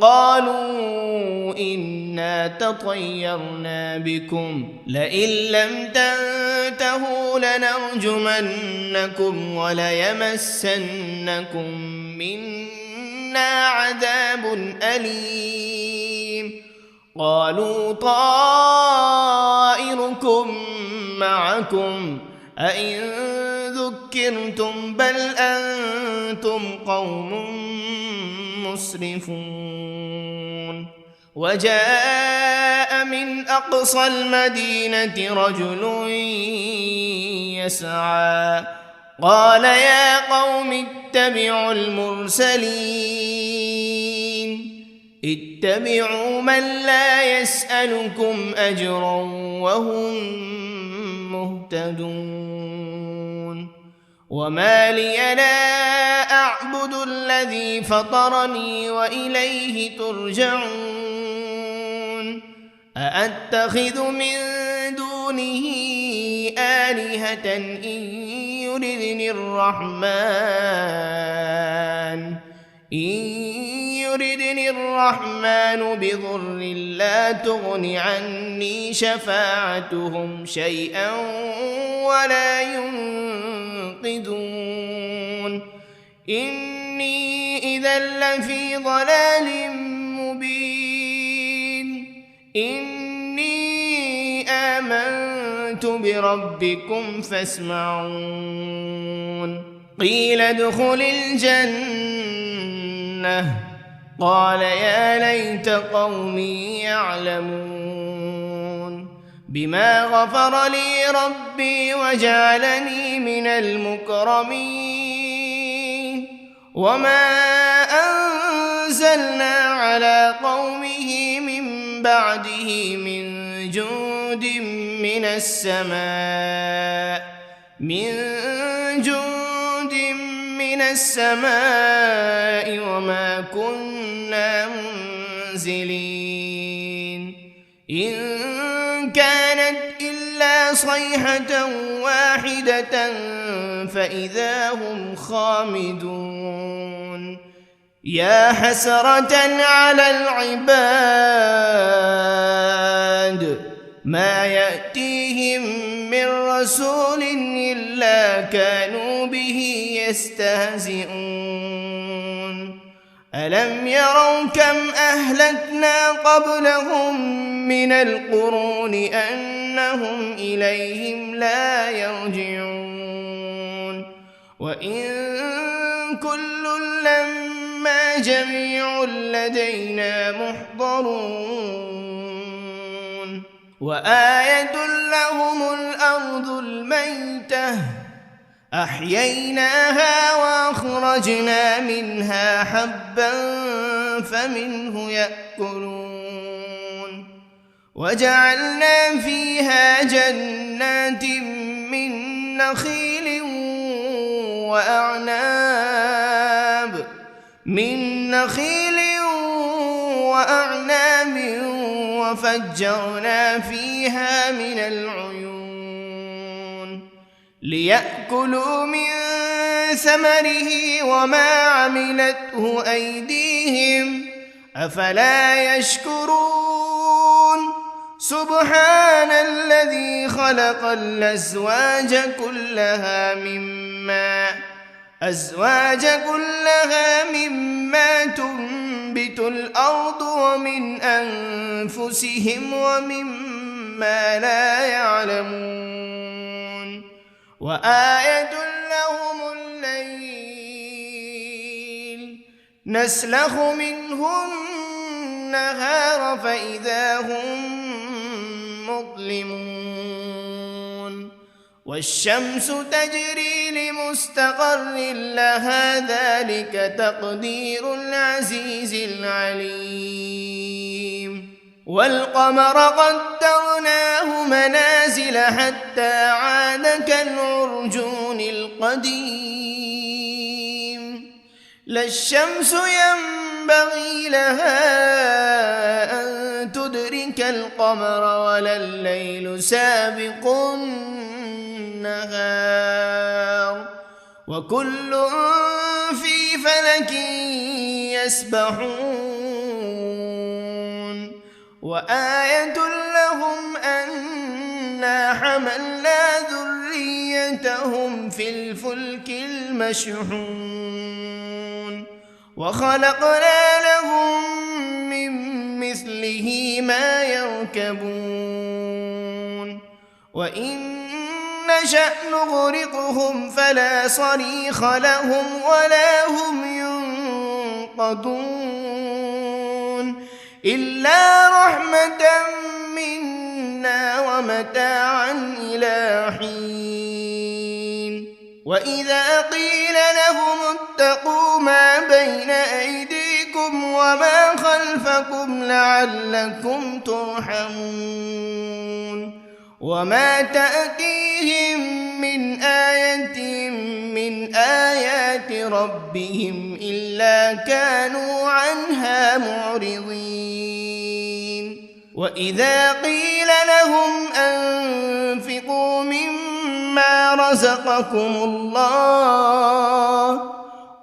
قالوا إنا تطيرنا بكم لئن لم تنتهوا لنرجمنكم وليمسنكم منا عذاب أليم قالوا طائركم معكم أئن ذكرتم بل أنتم قوم مسرفون وجاء من أقصى المدينة رجل يسعى قال يا قوم اتبعوا المرسلين اتبعوا من لا يسألكم أجرا وهم مهتدون وما لي لا أعبد الذي فطرني وإليه ترجعون أأتخذ من دونه آلهة إن يردني الرحمن بضر لا تغن عني شفاعتهم شيئا ولا ينقذون إني إذا لفي ضلال مبين إني آمنت بربكم فاسمعون قيل ادخل الجنة قال يا ليت قومي يعلمون بما غفر لي ربي وجعلني من المكرمين وما أنزلنا على قومه من بعده من جند من السماء وما كنا منزلين إن كانت إلا صيحة واحدة فإذا هم خامدون يا حسرة على العباد ما يأتيهم من رسول إلا كانوا به يستهزئون ألم يروا كم أهلكنا قبلهم من القرون أنهم إليهم لا يرجعون وإن كل لما جميع لدينا محضرون وآية لهم الأرض الميتة أحييناها وأخرجنا منها حبا فمنه يأكلون وجعلنا فيها جنات من نخيل وأعناب وفجرنا فيها من العيون ليأكلوا من ثمره وما عملته أيديهم أفلا يشكرون سبحان الذي خلق الأزواج كلها مما تنبت الأرض ومن أنفسهم ومما لا يعلمون وآية لهم الليل نسلخ منه النهار فإذا هم مظلمون والشمس تجري لمستقر لها ذلك تقدير العزيز العليم والقمر قدرناه منازل حتى عاد كالعرجون القديم لا الشمس ينبغي لها أن تدرك القمر ولا الليل سابق النهار وكل في فلك يسبحون وآية لهم أنا حملنا ذريتهم في الفلك المشحون وخلقنا لهم من مثله ما يركبون وإن نشأ نغرقهم فلا صريخ لهم ولا هم ينقذون إلا رحمة منا ومتاعا إلى حين وإذا قيل لهم اتقوا ما بين أيديكم وما خلفكم لعلكم ترحمون وما تأتيهم من آية من آيات ربهم إلا كانوا عنها معرضين وإذا قيل لهم أنفقوا مما رزقكم الله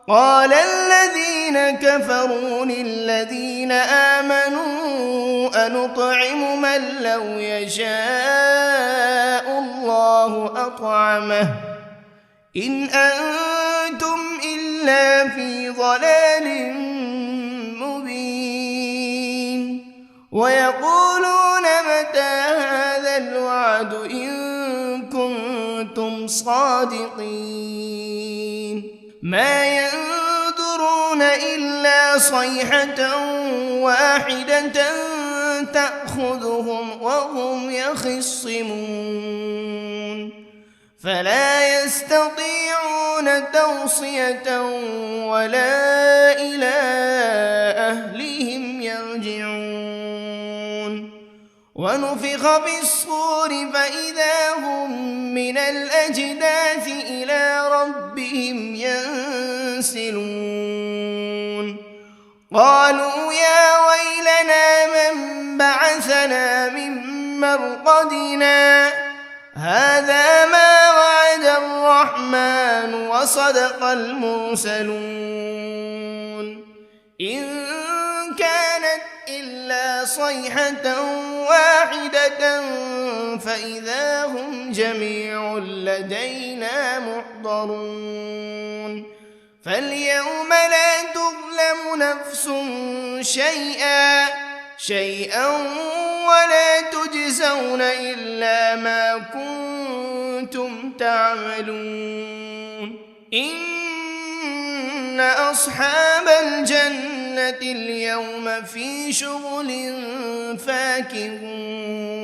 قال الذين كفروا للذين آمنوا أنطعم من لو يشاء الله أطعمه إن أنتم إلا في ضلال مبين ويقولون متى هذا الوعد إن كنتم صادقين ما ينظرون إلا صيحة واحدة تأخذهم وهم يخصمون فلا يستطيعون توصية ولا إلى أهلهم يرجعون ونفخ بالصور فإذا هم من الأجداث إلى ربهم ينسلون قالوا يا ويلنا من بعثنا من مرقدنا هذا ما وعد الرحمن وصدق المرسلون إن كانت إلا صيحة واحدة فإذا هم جميع لدينا محضرون فاليوم لا تظلم نفس شيئا ولا تجزون إلا ما كنتم تعملون إن أصحاب الجنة اليوم في شغل فاكهون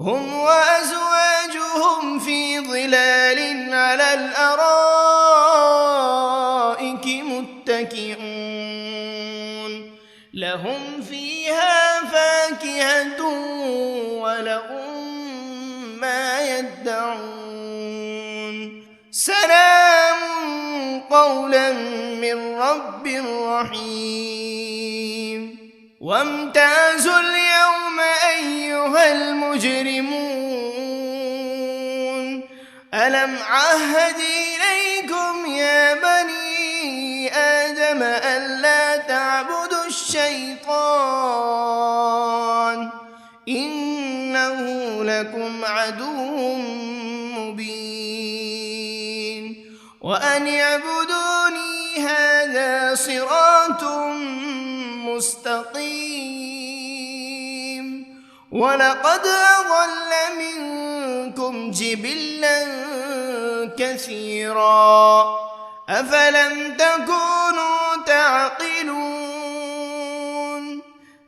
هم وأزواجهم في ظلال على الأرائك متكئون لهم فيها فاكهة ولهم ما يدعون سلام قولا من رب رحيم وامتازوا اليوم أيها المجرمون ألم عهد إليكم يا بني آدم ألا تعبدوا الشيطان إنه لكم عدو مبين وأن اعبدوني هذا صراط مستقيم ولقد أضل منكم جبلا كثيرا أفلم تكونوا تعقلون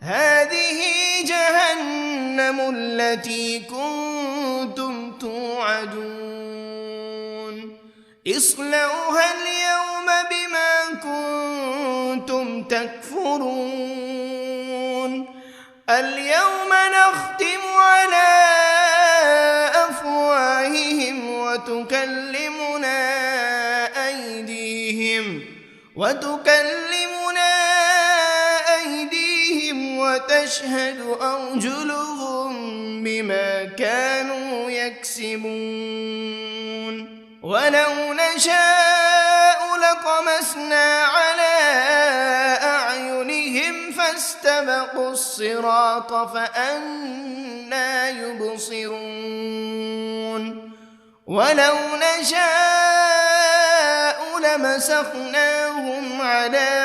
هذه جهنم التي كنتم توعدون اصلوها اليوم بما كنتم تكفرون اليوم نختم على أفواههم وتكلمنا أيديهم وتشهد أرجلهم بما كانوا يكسبون ولو نشاء لطمسنا على أعينهم فاستبقوا الصراط فأنى يبصرون ولو نشاء لمسخناهم على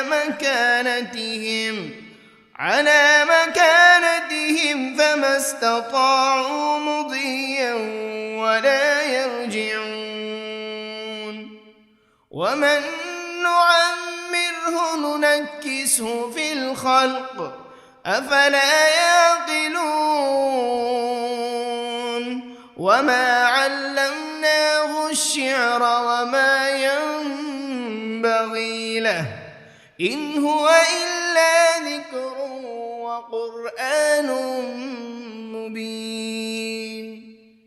مكانتهم فما استطاعوا مضيا ولا يرجعون ومن نعمره ننكسه في الخلق أفلا يعقلون وما علمناه الشعر وما ينبغي له إن هو إلا ذكر وقرآن مبين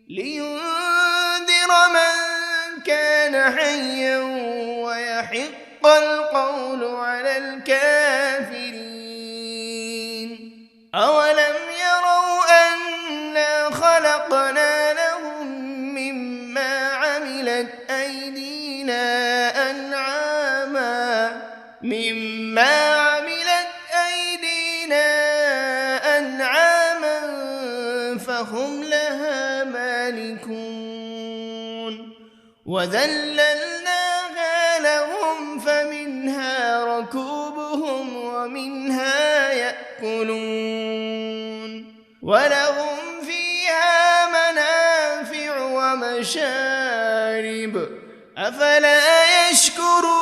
لينذر من كان حيا ويحق القول على الكافرين أولم يروا أنا خلقنا لهم مما عملت أيدينا أنعاما فهم لها مالكون وذللناها لهم فمنها ركوبهم ومنها يأكلون ولهم فيها منافع ومشارب أفلا يشكرون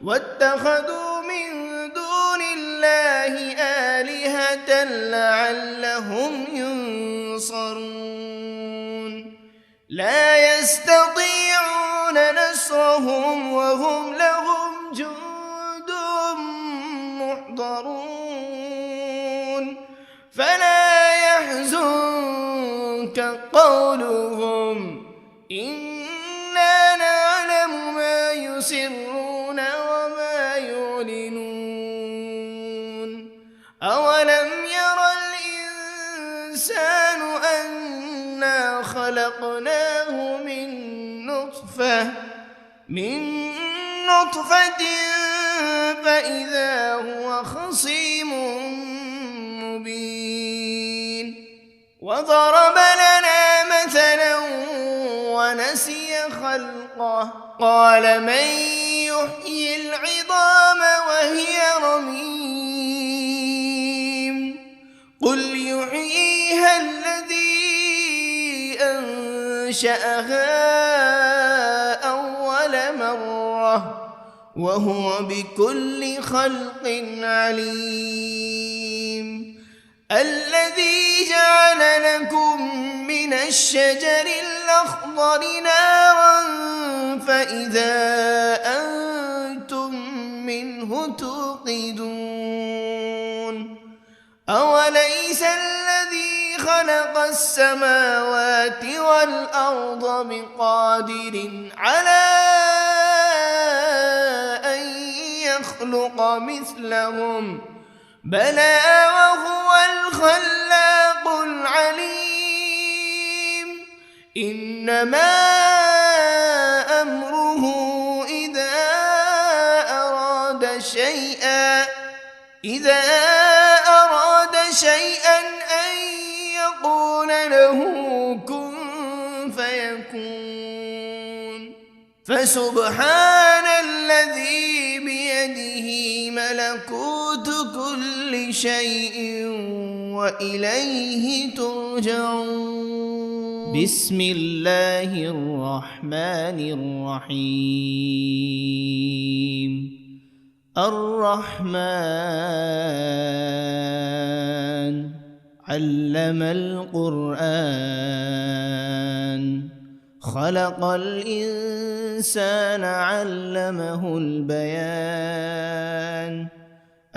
واتخذوا من دون الله آلهة لعلهم ينصرون لا يستطيعون نصرهم وهم لهم جند محضرون فلا يحزنك قولهم إنا نعلم ما يسرون وما يعلنون أولم ير الإنسان أنا خلقناه من نطفة فإذا هو خصيم مبين وضرب لنا مثلا ونسي خلقه قال من يحيي العظام وهي رميم قل يحييها الذي أنشأها أول مرة وهو بكل خلق عليم الذي جعل لكم من الشجر الأخضر نارا فإذا أنتم منه توقدون أوليس الذي خلق السماوات والأرض بقادر على أن يخلق مثلهم بلى وهو الخلاق العليم إنما أمره إذا أراد شيئا أن يقول له كن فيكون فسبحان الذي بيده ملكوت كل شيء وإليه ترجعون بسم الله الرحمن الرحيم الرحمن علم القرآن خلق الإنسان علمه البيان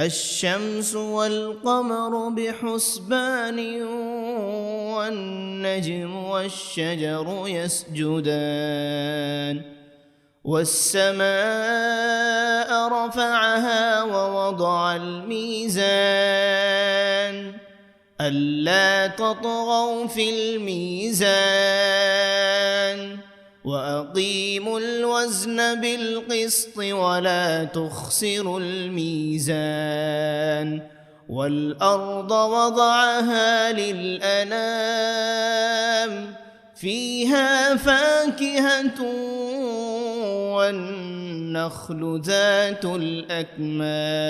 الشمس والقمر بحسبان والنجم والشجر يسجدان والسماء رفعها ووضع الميزان ألا تطغوا في الميزان وأقيموا الوزن بالقسط ولا تخسروا الميزان والأرض وضعها للأنام فيها فاكهة والنخل ذات الأكمام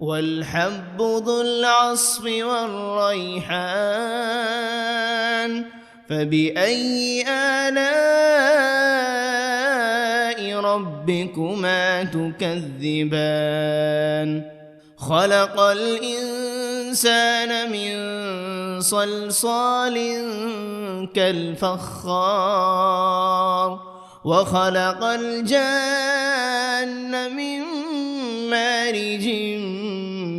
والحب ذو العصف والريحان فبأي آلاء ربكما تكذبان خلق الإنسان من صلصال كالفخار وخلق الجان من مارج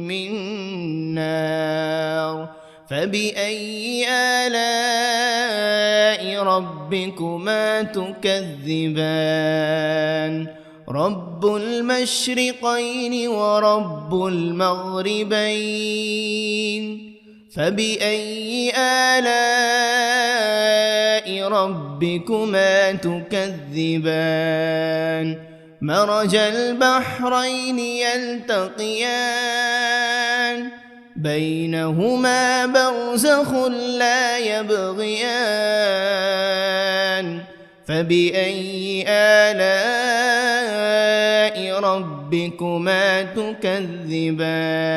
من نار فبأي آلاء ربكما تكذبان رب المشرقين ورب المغربين فبأي آلاء ربكما تكذبان مرج البحرين يلتقيان بينهما برزخ لا يبغيان فبأي آلاء ربكما تكذبان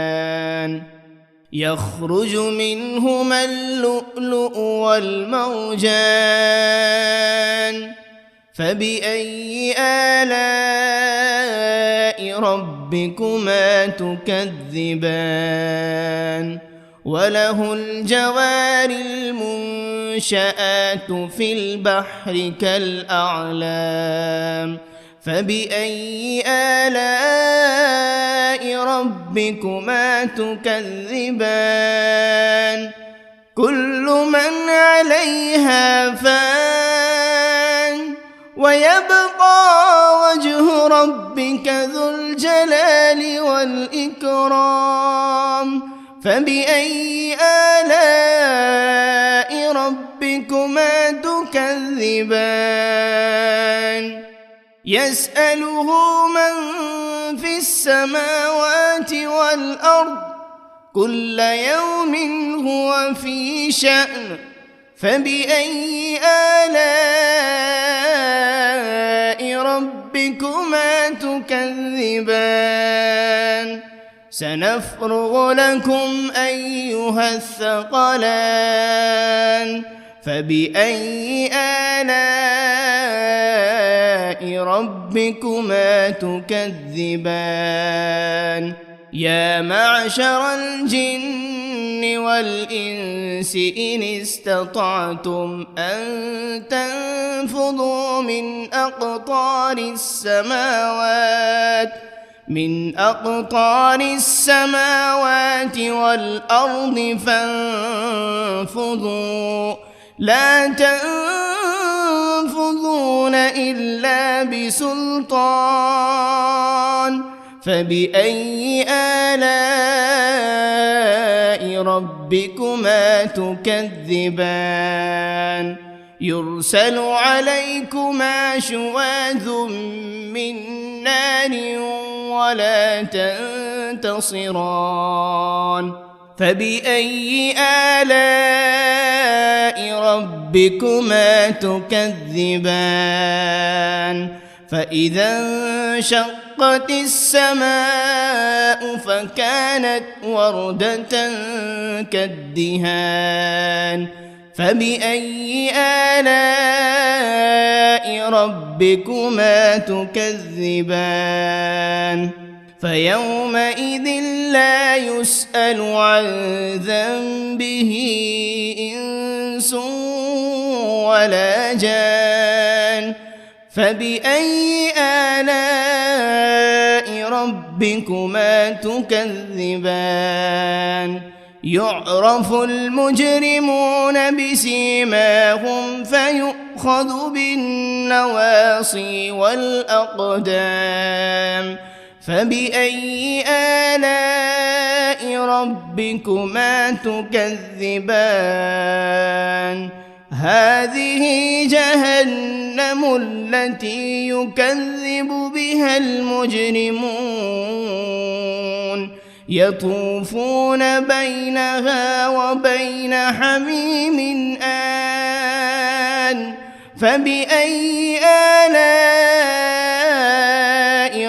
يخرج منهما اللؤلؤ والمرجان فبأي آلاء ربكما تكذبان وله الجوار المنشآت في البحر كالأعلام فبأي آلاء ربكما تكذبان كل من عليها فان ويبقى وجه ربك ذو الجلال والإكرام فبأي آلاء ربكما تكذبان يسأله من في السماوات والأرض كل يوم هو في شأن فبأي آلاء ربكما تكذبان سنفرغ لكم أيها الثقلان فبأي آلاء ربكما تكذبان يا معشر الجن والإنس إن استطعتم أن تنفذوا من أقطار السماوات والأرض فانفذوا لا تنفذون إلا بسلطان فبأي آلاء ربكما تكذبان يرسل عليكما شواذ من نار ولا تنتصران فبأي آلاء ربكما تكذبان فإذا انشقت السماء فكانت وردة كالدهان فبأي آلاء ربكما تكذبان فيومئذ لا يسأل عن ذنبه إنس ولا جان فبأي آلاء ربكما تكذبان يعرف المجرمون بسيماهم فيؤخذ بالنواصي والأقدام فبأي آلاء ربكما تكذبان هذه جهنم التي يكذب بها المجرمون يطوفون بينها وبين حميم آن فبأي آلاء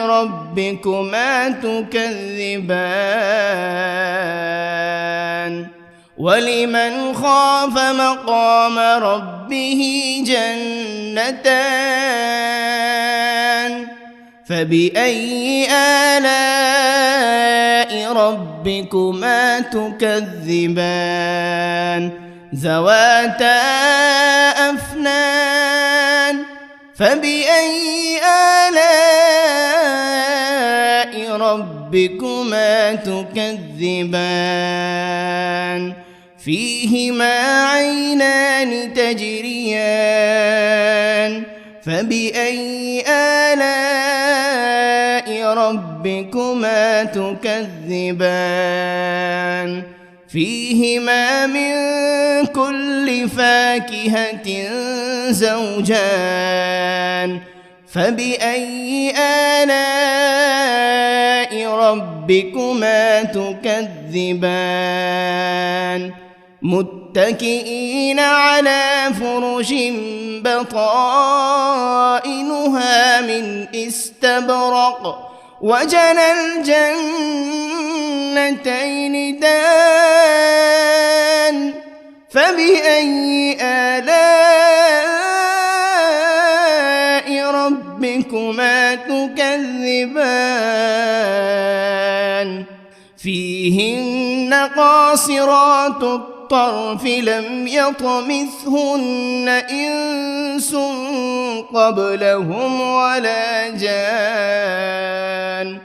ربكما تكذبان ولمن خاف مقام ربه جنتان فبأي آلاء ربكما تكذبان ذواتا أفنان فبأي آلاء ربكما تكذبان فيهما عينان تجريان فبأي آلاء ربكما تكذبان فيهما من كل فاكهة زوجان فبأي آلاء ربكما تكذبان متكئين على فرش بطائنها من استبرق وجنى الجنتين دان فبأي آلاء ربكما تكذبان فيهن قاصرات الطرف لم يطمثهن إنس قبلهم ولا جان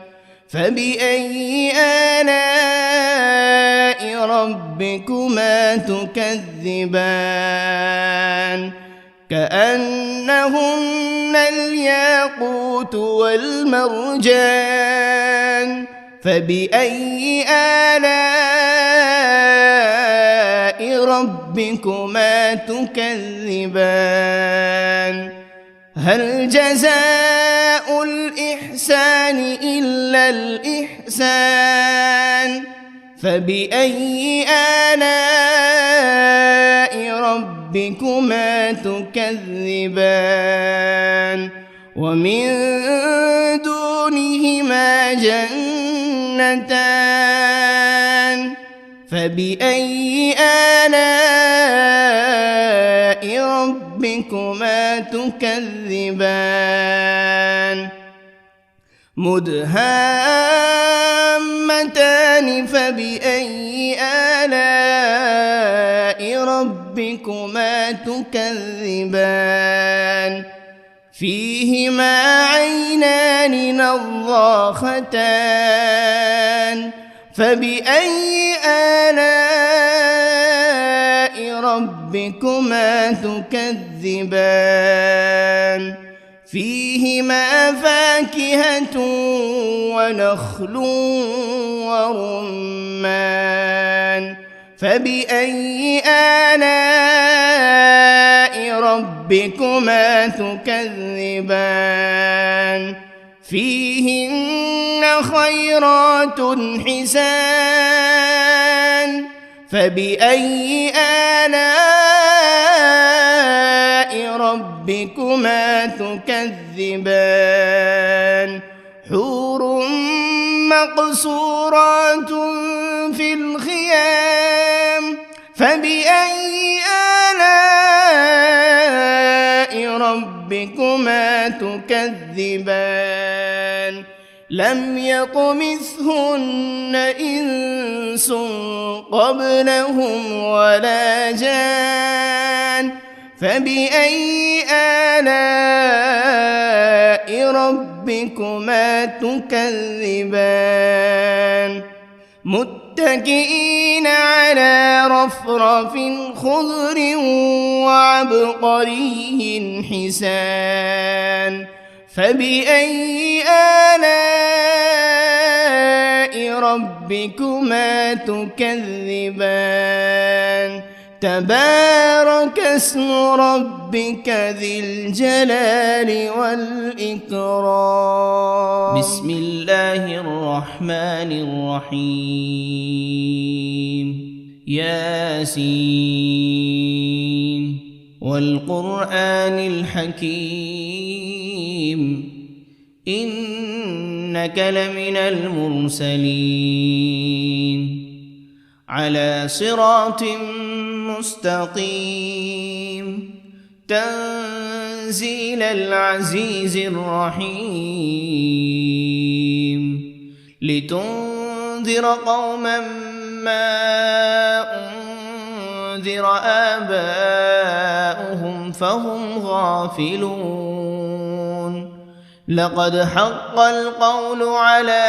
فبأي آلاء ربكما تكذبان كأنهن الياقوت والمرجان فبأي آلاء ربكما تكذبان هل جزاء الإحسان إلا الإحسان فبأي آلاء ربكما تكذبان ومن دونهما جنتان فبأي آلاء ربكما تكذبان مدهامتان فبأي آلاء ربكما تكذبان فيهما عينان نضاختان فبأي آلاء ربكما تكذبان فيهما فاكهة ونخل ورمان فبأي آلاء ربكما تكذبان فيهن خيرات حسان فبأي آلاء ربكما تكذبان حور مقصورات في الخيام فبأي آلاء ربكما تكذبان لم يطمثهن إنس قبلهم ولا جان فبأي آلاء ربكما تكذبان متكئين على رفرف خضر وعبقري حسان فبأي آلاء ربكما تكذبان تبارك اسم ربك ذي الجلال والإكرام. بسم الله الرحمن الرحيم. ياسين والقرآن الحكيم إنك لمن المرسلين على صراط مستقيم تنزيل العزيز الرحيم لتنذر قوما ما أنذر آباؤهم فهم غافلون لقد حق القول على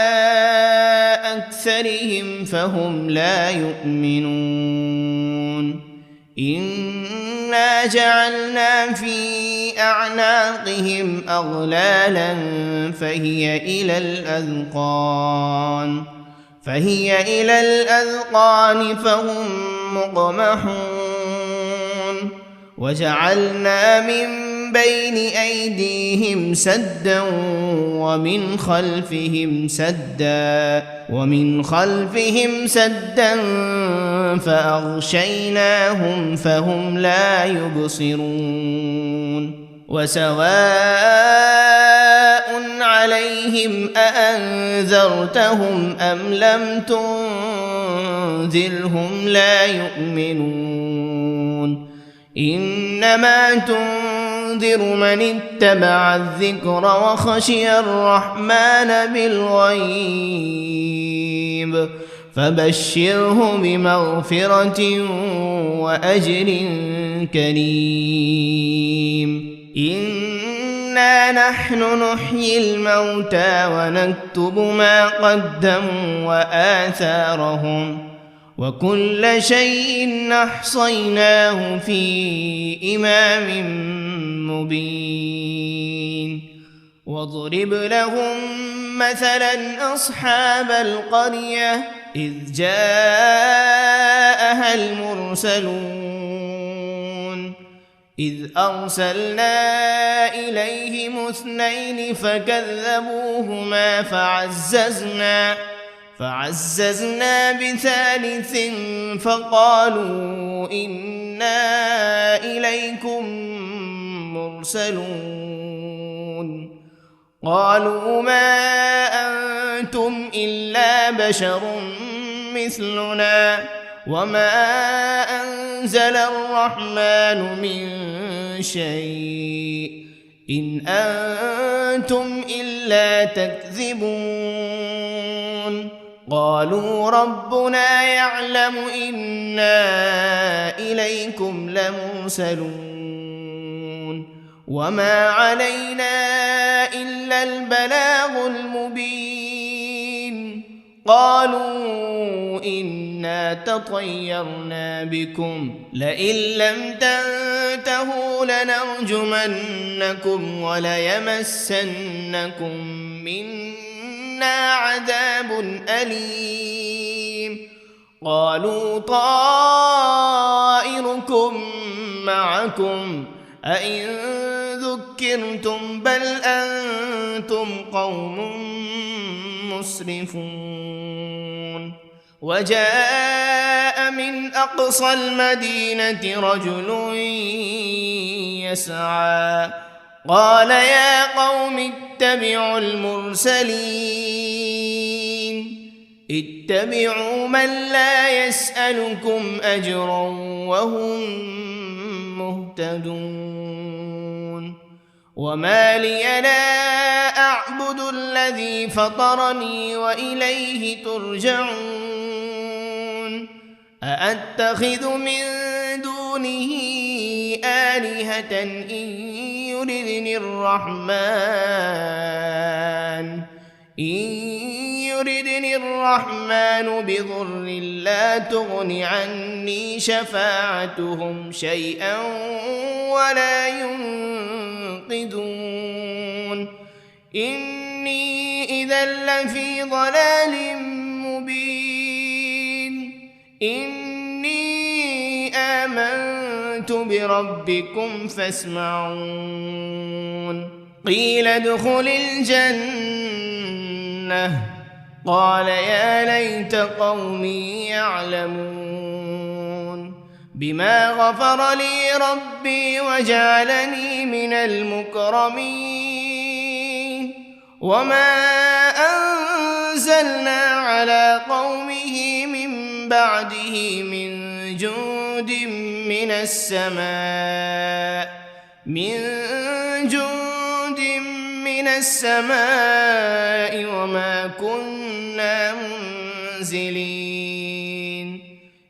أكثرهم فهم لا يؤمنون إنا جعلنا في أعناقهم أغلالا فهي إلى الأذقان فهم مقمحون وجعلنا من بين أيديهم سدا ومن خلفهم سدا فأغشيناهم فهم لا يبصرون وسواء عليهم أأنذرتهم أم لم تنذرهم لا يؤمنون إنما تنذر من اتبع الذكر وخشي الرحمن بالغيب فبشره بمغفرة وأجر كريم. إنا نحن نحيي الموتى ونكتب ما قدموا وآثارهم وكل شيء أحصيناه في إمام مبين. واضرب لهم مثلا أصحاب القرية إذ جاءها المرسلون إذ أرسلنا إليهم 2 فكذبوهما فعززنا بثالث فقالوا إنا إليكم مرسلون قالوا ما أنتم إلا بشر مثلنا وما أنزل الرحمن من شيء إن أنتم إلا تكذبون قالوا ربنا يعلم إنا إليكم لمرسلون وما علينا إلا البلاغ المبين. قالوا إنا تطيرنا بكم لئن لم تنتهوا لنرجمنكم وليمسنكم منا عذاب أليم. قالوا طائركم معكم أئن ذكرتم بل أنتم قوم مسرفون. وجاء من أقصى المدينة رجل يسعى قال يا قوم اتبعوا المرسلين اتبعوا من لا يسألكم أجرا وهم مهتدون. وما لي لا أعبد الذي فطرني وإليه ترجعون. أأتخذ من دونه آلهة إن يردني الرحمن بضر لا تغن عني شفاعتهم شيئا ولا ينقذون. إني إذا لفي ضلال مبين. إني آمنت بربكم فاسمعون قيل ادخل الجنة قال يا ليت قومي يعلمون بما غفر لي ربي وجعلني من المكرمين وما أنزلنا على قومه من بعده من جند من السماء وما كنا منزلين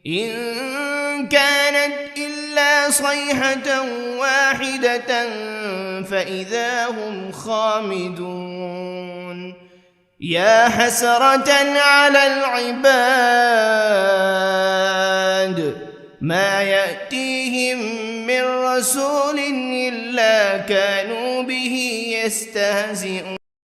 إن كانت إلا صيحة واحدة فإذا هم خامدون يا حسرة على العباد ما يأتيهم من رسول إلا كانوا به يستهزئون